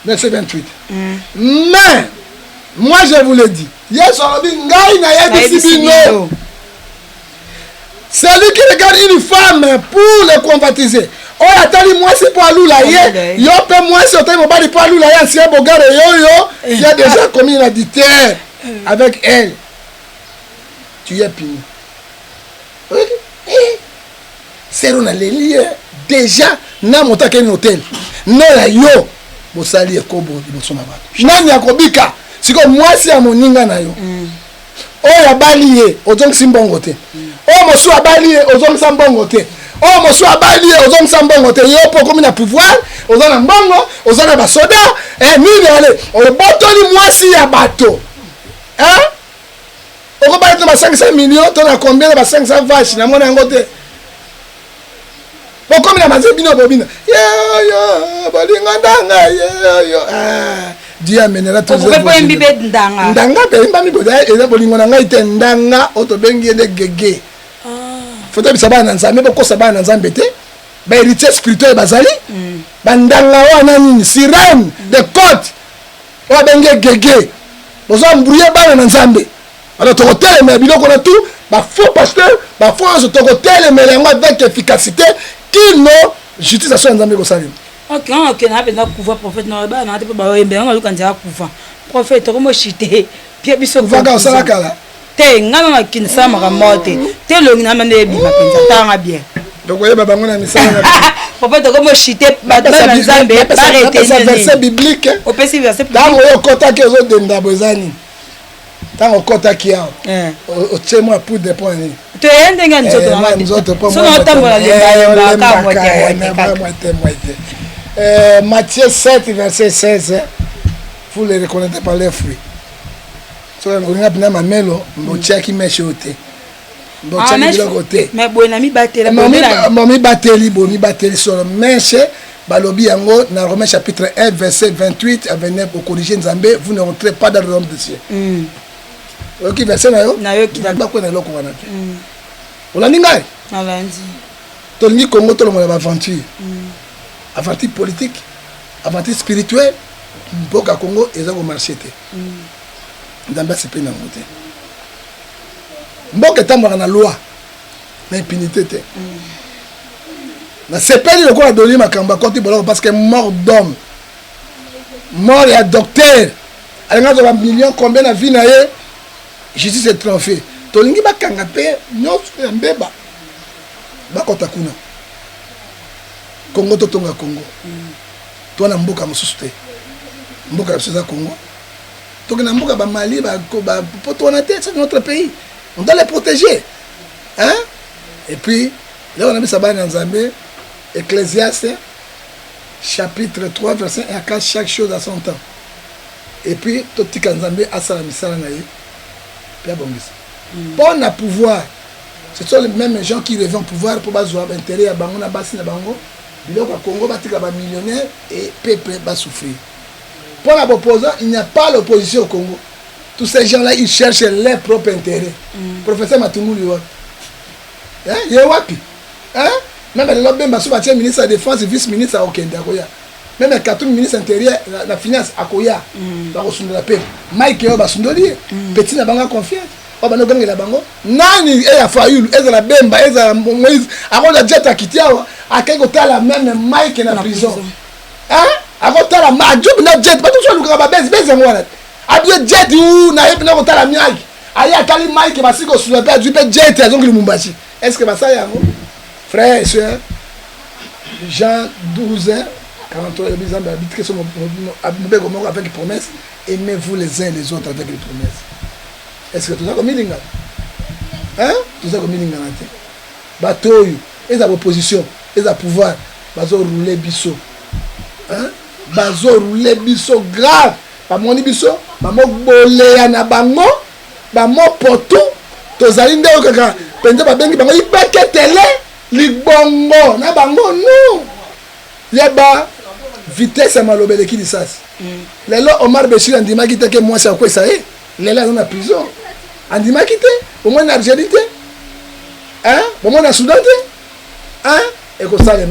verset 28. Mais moi je vous le dis, yes olobi ngai na yebisi bino. Celui qui regarde une femme pour le convoitiser. Oh atali moi c'est pour alula ye. Yo pe moi c'est otali mobali pour alula ye ancien bogare yo il a déjà commis l'adultère avec elle. Tu es puni. C'est on a les liens déjà na motaka un hôtel. Non la yo bosali ekobo liboso na bato. Nani akobika? Siko mwasi ya moninga na yo. Oyo abali ye ozongisa mbongo te. Oyo mosu abali ye ozongisa mbongo te. Oyo mosu abali ye ozongisa mbongo te. Yo po komi na pouvoir, ozana mbongo, ozana basoda, nini ale? Oyo botoli mwasi ya bato. Oko ba to ba 500 millions, to na combien ba 500 vaches na mona yango te. Comme la mazé bino bobina. Yo, bolingo ndanga yo. Dieu amènera tous les jours. Ndanga pe boda eza bolingo na ngai te ndanga oto bengi de gege. Faut que bana nzambe ko sabana nzambe te. Ba héritier spirituel bazali. Ba ndanga wana nini sirène de côte. O bengi gege. Bozo mbrouiller bana nzambe. Alors to hotel mais biloko na tout, ba faux pasteur, ba faux to hotel mais avec efficacité qui no justice à son nzambe ko salim. Ok, na bena kuva prophète na ba na te ba yembe nga luka ndia kuva. Prophète ko mo chité. Pia biso kuva ka osala kala. Te ngana na kinsa maka mote. Te longi na mande bi mapenza tanga bien. Donc oye baba ngona misala na. Prophète ko mo chité ba na nzambe ba rete ni. C'est verset biblique. Au pesi verset biblique. Dans oyo kota ke zo denda bozani. Tant kota kia. O temo pour des points. To yende nga nzoto na nzoto pa. So na tambola le ba ka mote. Matthieu 7, verset 16, vous le reconnaissez par les fruits. So, on a bien ma melo, mon tia qui mèche au thé. Mon tia qui vient au thé. Mais bon, ami bateli. Mami bateli sur le mèche. Balobi yango, dans Romains chapitre 1, verset 28 à 29, pour corriger Nzambe, vous ne rentrez pas dans le royaume de Dieu. Ok, verset na yo? Na yo qui n'a pas quoi dans l'eau qu'on a fait. On l'a dit, ngai? On l'a dit. Tout le Congo, tout le monde a aventure. Aventure politique, aventure spirituelle, mboka Congo eza ko marché te. Ndamba c'est pe na moté. Mboka tambaka na loi, na impunité te. Na sepeli le quoi donner makamba konti boloko parce que mort d'homme. Mort ya docteur. Alinga zo ba million combien na vie na ye? Justice est trophée. Tolingi ba kanga pe nyonso ya mbeba. Ba kota kuna. Congo totonga Congo. Toi na mboka mosusu te. Mboka ya Souza Congo. Donc na mboka ba Mali ba poto na tête c'est notre pays. On doit les protéger. Hein? Et puis là on a mis ça dans Nzambe Ecclésiaste chapitre 3 verset 1 à 4 chaque chose à son temps. Et puis tout tika Nzambe asala misala na ye. Puis bongisa. Bon à pouvoir. Ce sont les mêmes gens qui reviennent au pouvoir pour bazoa intérêt à bango na basi na bango. Donc, au Congo, il y a des millionnaires et le peuple va souffrir. Pour l'opposant, il n'y a pas l'opposition au Congo. Tous ces gens-là, ils cherchent leur propre intérêt. Professeur Matungu, il y a wapi. Même le ministre de la Défense, le vice-ministre à Okenda. Même le 4 ministre intérieur, la finance à Koya. La paix. Mike Yoba Sundoli, petit n'a pas confiance. Nani eya Fayulu ezala Bemba ezala Moïse akola jet akitiawa akeko la même Mike na prison akotala ma job na jet ba tout luka ba bezi ngwana abie jet u na yep na kotala Mike aya kali Mike basiko sur le père du jet azongi Lumumbashi est-ce que ça yango frère et sœur Jean 12 ans 43 ans habite que son avec promesse aimez-vous les uns les autres avec les promesses. Est-ce que tout ça comme il hein? Tout ça comme il y a bateau, ils ont opposition, ils ont pouvoir, ils ont roulé biso. Hein? Ils ont roulé biso grave. Pas mon biso, pas mon bolé na bango, pas mon poteau. Tous les gens qui ont pensé que bango, ils peuvent télé, les bongo, na bango non. Il y a ba vitesse à malobé qui dit ça. Les lois Omar Béchir andima qui que moi c'est quoi ça est? Les là dans la prison. Andima quitté, au moins en Algérie, hein? Au moins en Soudan, hein? Et comme ça, les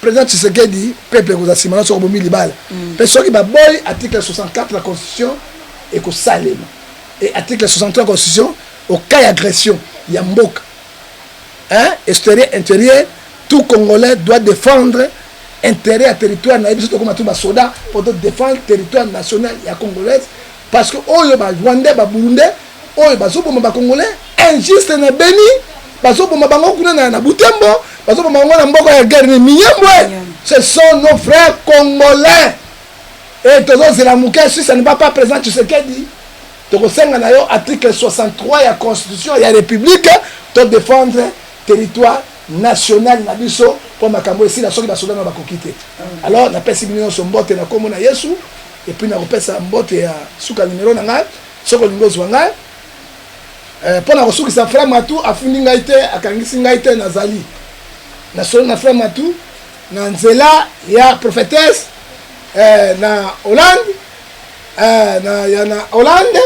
président Tshisekedi, peuple qui a simulé sur le Libal. Personne qui va boy, article 64 de la Constitution, et comme ça, les et article 63 de la Constitution, au cas d'agression, il y a Mbok. Hein? Extérieur, intérieur, tout Congolais doit défendre intérêt à territoire national, comme tout soldat, pour défendre le territoire national et congolais. Parce que oyo ba Rwandais ba Burundais oyo bazoboma ba Congolais injuste na Beni bazoboma bango kuna na Butembo bazoboma bango na mboko ya guerre ni Minyembwe. Ce sont nos frères congolais et tous les Lamuka si ça ne va pas présent tu sais qu'est dit donc senga na yo article 63 ya constitution ya république to défendre territoire national na biso pour makambo ici la soki ba soda na ba kokité. Alors na pesi bino so mbote na komo na Yesu. Et puis, on a un mbote ya suka numéro na ngai soko lingo zwanga pona ko suki sa frère Matou afundi ngai te akangisi ngai te nazali na solo na frère Matou na nzela ya prophétesse na Hollande ya na Hollande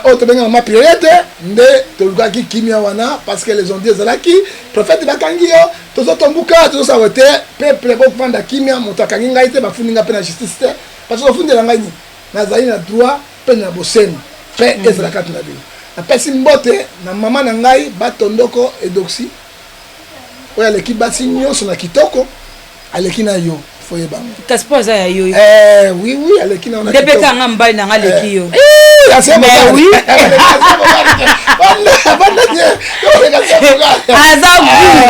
oyo tobengaka ma période nde tolukaki kimia wana parce que les ondiers ezalaki prophète bakangi yo tozotombuka tozosala te peuple bokufanda kimia moto akangi ngai te bafundi nga mpe na justice te parce que ofundela ngai nini nazali na droit mpe na bosembo mpe ezalaka te na bino napesi mbote na mama na ngai batondoko edoxi oyo aleki basi nyonso na kitoko aleki na yo foyeba kasi mpo aza ya yo oui aleki na nde mpe kanga mobali na nga aleki yo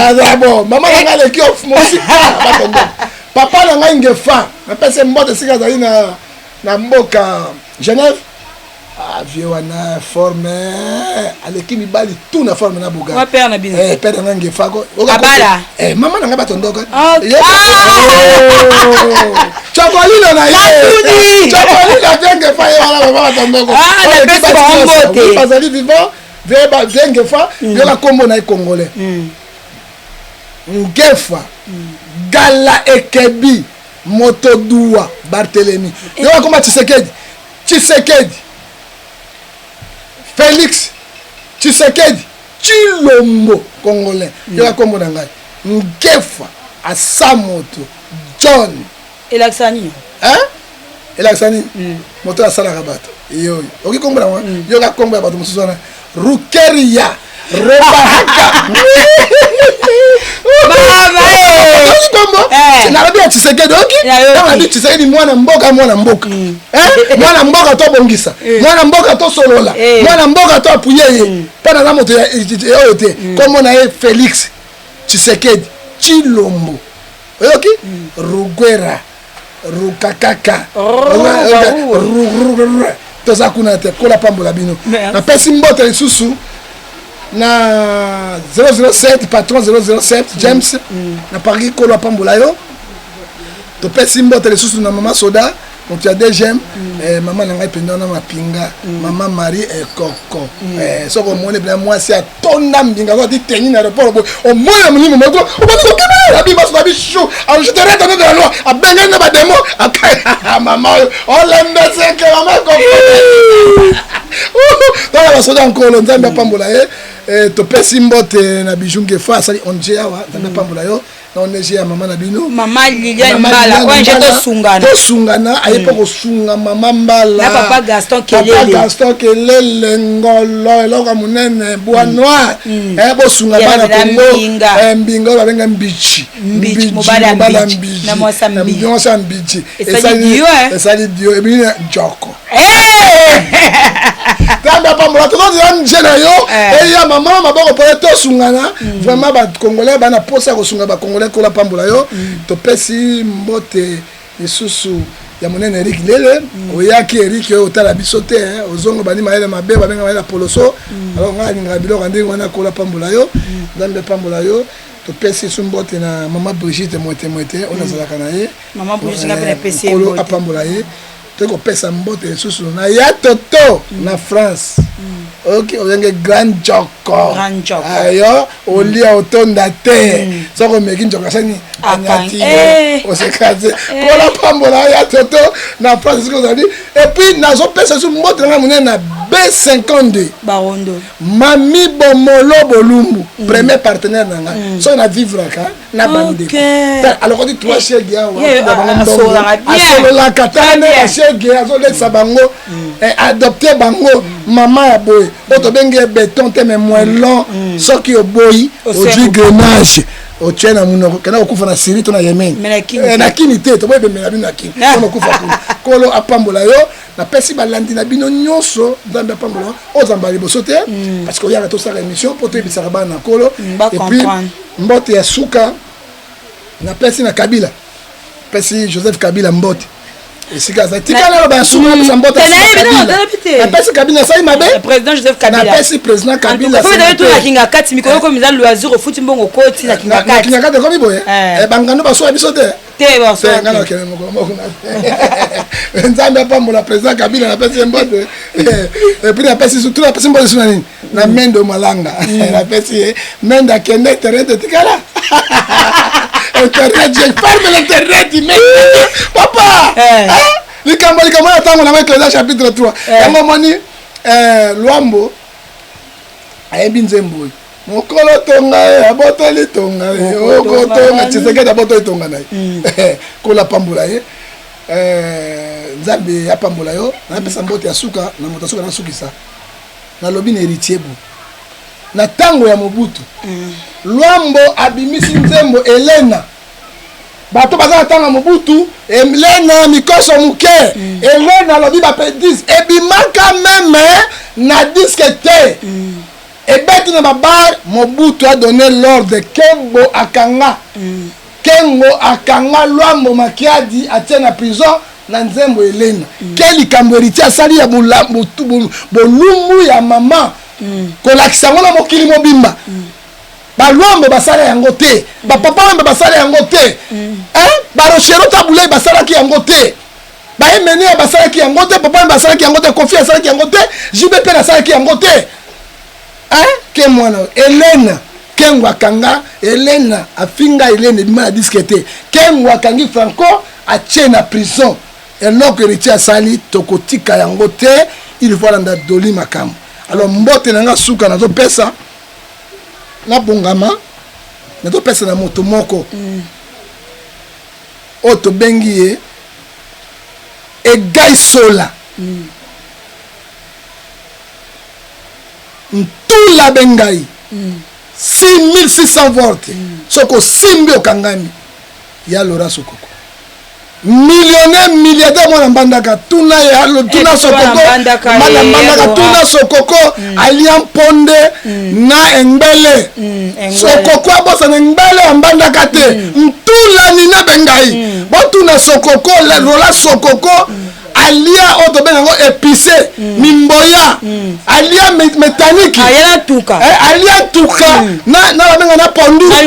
aza bon mama na ngai aleki mosika batondoko papa na ngai ngefa napesi mbote esika azali na mboka Genève vie wana forme aleki mibali tout na forme na buga père na bino père na ngai fako abala mama na ngai batondoka chokolino na ye chokolino tenge fa ye wala mama batondoko bazali vivant tenge fa yoka kombo na ye congolais ngefa gala ekebi motoduwa Barthélemy yoka komba Tshisekedi Félix Tshisekedi Chilombo congolais yoka kombo na ngai ngefa asamoto John elaksani elaksani moto asalaka bato yoyo oki kombo na yoka kombo ya bato mosusu wana Rukeria Rebahaka kombo nalobi ya Tshisekedi oki nalobi Tshisekedi mwana mboka mwana mboka tobongisa mwana mboka tosolola mwana mboka toapuye ye mpo naza moto oyo te kombo na ye Félix Tshisekedi Chilombo oyoki Rugwera Rukakaka toza kuna te kola pambola bino napesi mbote lisusu na 007 patron 007 James na Paris kola pambola yo topesi mbote lisusu na mama soda moto ya DGM mama na ngai penda na mapinga mama Marie Ekoko soko mone bla mwasi atonda mbinga ko di tenir na aéroport o mona munimo moko o bani ko kema abi baso abi chou alors je te rete dans la loi a benga na ba demo mama o lembe seke mama ko dans la soda encore nzambe pambola topesi mbote na bijunge fa sali onje awa nzambe pambola yo on est chez maman Nabino maman Liliane Mbala ouais je tosungana ayepa kosunga maman Mbala na papa Gaston Kelele ngolo eloko munene bois noir bosunga bana Kongo mbingo babenga mbichi mobala mbichi na mwasa mbichi esali dio ebina joko tamba pambola toza njena yo eya mama maboko po tosungana vraiment ba congolais bana posa kosunga ba congolais kola pambola yo topesi mbote lisusu ya monene Eric Lele oyaki Eric yo otala biso te ozongo bani maele mabe babenga maele poloso alors ngani ngabilo kandi wana kola pambola yo ndambe pambola yo topesi sumbote na mama Brigitte moite ona zalaka na ye mama Brigitte ngapela pesi kola pambola ye toko pesa mbote lisusu na ya toto na France ok oyenge grand joko ayo olia otonda te soko meki njoko sani anyati osekaze kola pambola ya toto na France siko zali et puis nazo pesa su mbote na munene na B52 barondo mami bomolo bolumbu premier partenaire nanga so na vivre ka na bande alors on dit toi chez gars wa la katane chez gars zo leksa bango adopter bango mama ya boy oto benge béton te mais moins long soki oboyi oji grenage otiena munoko kana okufa na Syrie to na Yemen na kini te to boye bemela bino na kini kono kufa kolo apambola yo na pesi balandi na bino nyonso nzambe apambola ozamba liboso te parce que yaka to sala émission pour te bisaka bana kolo et puis mbote ya suka na pesi na Kabila pesi Joseph Kabila mbote esika za tikala ba suka na mbote na pesi Kabila sai mabe président Joseph Kabila na pesi président Kabila faut d'ailleurs tout la kinga 4 mikolo comme ça loisir au foot mbongo koti na kinga 4 kinga 4 comme boye bangano ba so biso te te ba so ngana kele moko na nzambe pambola président Kabila na pesi mbote et puis na pesi tout la pesi mbote sunani na mendo malanga na pesi menda kende terrain de tikala internet je ferme l'internet mais papa lika likambo na tango na Ecclésiaste chapitre 3 yango moni Luambo ayebi nzembo mokolo tonga abotoli tonga okotonga Tshisekedi abotoli tonga na ye kola pambola ye Nzambe apambola yo na pesa mbote ya suka na moto suka na sukisa na lobi na héritier bo na tango ya Mobutu Luambo abimisi nzembo Elena bato baza tanga Mobutu Elena mikoso muke Elena lobi ba pedis ebimaka meme na disque te ebeti na babar Mobutu a donné l'ordre Kengo akanga Luambo Makiadi atie na prison na nzembo Elena keli kamberiti asali ya bolumbu ya mama kolakisa ngona mokili mobimba ba Luambo basala yango te ba papa mbe basala yango te ba Rochero Tabulei basala ki yango te ba Emene basala ki yango te papa mbe basala ki yango te Kofi basala ki yango te JBP basala ki yango te ke mwana Elena Kengo akanga Elena afinga Elena bima na disquete Kengo akangi Franco atie na prison eloko héritier asali tokotika yango te il faut landa doli makam alors mbote nanga suka nazo pesa na bongama nazo pesa na moto moko oto bengi ye Egai Sola ntula bengai 6600 volts soko simbi okangami ya Laura Sokoko millionnaire milliardaire mwana mbandaka tuna Sokoko mbandaka tuna Sokoko Alian Ponde na Engbele Sokoko abosa na Engbele mbandaka te ntula nina bengai botuna Sokoko Laura Sokoko alia oto bengo épicé mimboya alia métallique alia tuka na benga na pondu na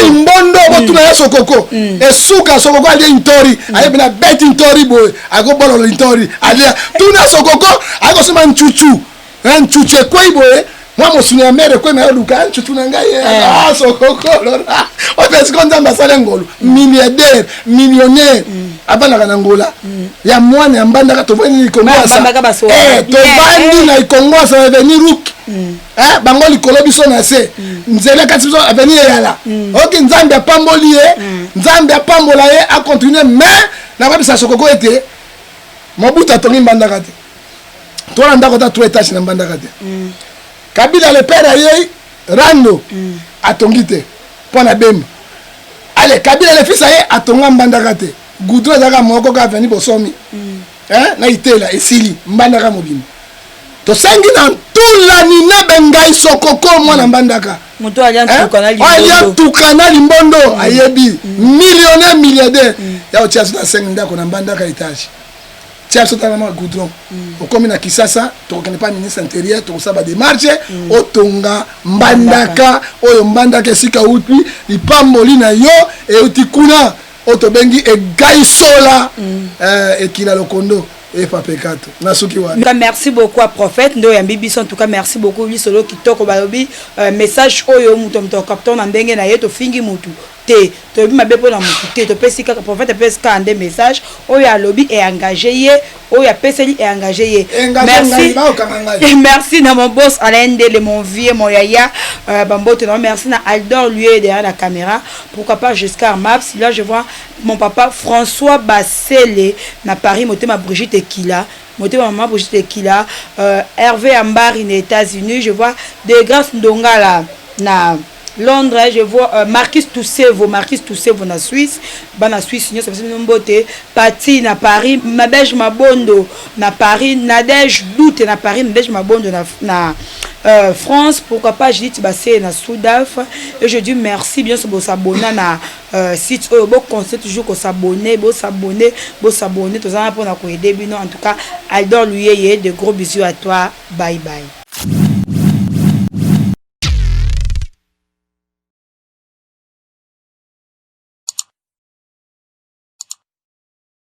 imbondo botuna ya Sokoko esuka Sokoko alia intori aye bina bet intori boy ago bolo intori alia tuna Sokoko ago sema nchuchu kwai boy moi mosuni ya mere kwa na luka nchuchu na ngai Sokoko lora o pesi konza mbasale ngolo milliardaire millionnaire abana kana ngola ya mwana ya mbandaka tobani likongwasa tobandi na ikongwasa avenir ruk bango likolo biso na se nzela kati biso avenir yala oki Nzambe apamboli ye Nzambe apambola ye a continuer mais na babisa Sokoko ete Mobutu atongi mbandaka te tona ndako ta 3 étages na mbandaka te Kabila le père aye Rando atongi te pona bemba ale Kabila le fils aye atonga mbandaka te goudron zaka moko ka veni bosomi na itela esili mbandaka mobimba to sangi na tula ni na bengai Sokoko mwana mbandaka moto alian tukana limbondo ayebi millionnaire milliardaire ya otia sota 5 ndako na mbandaka etage tia sota na goudron okomi na Kisasa to kene pas ministre intérieur to saba démarche otonga mbandaka oyo mbandaka esika uti ipamboli na yo e utikuna oto bengi Egai Sola ekila lokondo et papekato nasuki wana. Merci beaucoup à prophète ndo ya bibiso en tout cas merci beaucoup lui solo kitoko balobi message oyo muto capteur na ndenge na yeto fingi mutu te to bi mabepo na mutu te to pesi ka prophète pesi ka ande message oyo alobi et engagé ye oyo peseli et engagé ye merci na mon boss Alain Dele mon vieux mon yaya bambote non merci na Aldor lui derrière la caméra pourquoi pas jusqu'à Maps là je vois mon papa François Bassele na Paris motema Brigitte Ekila motema maman Brigitte Ekila Hervé Ambari aux États-Unis je vois De Grâce Ndongala na Londres, je vois Marquis Toussevo na Suisse, na Suisse, ça fait une beauté. Pati na Paris, Nadège Mabondo na Paris, Nadège Doute na Paris, Nadège Mabondo na France, pourquoi pas je dis basé na Soudaf et je dis merci bien sûr pour s'abonner na site bon conseil toujours qu'on s'abonner tout ça pour na ko aider en tout cas Aldor lui de gros bisous à toi, bye bye.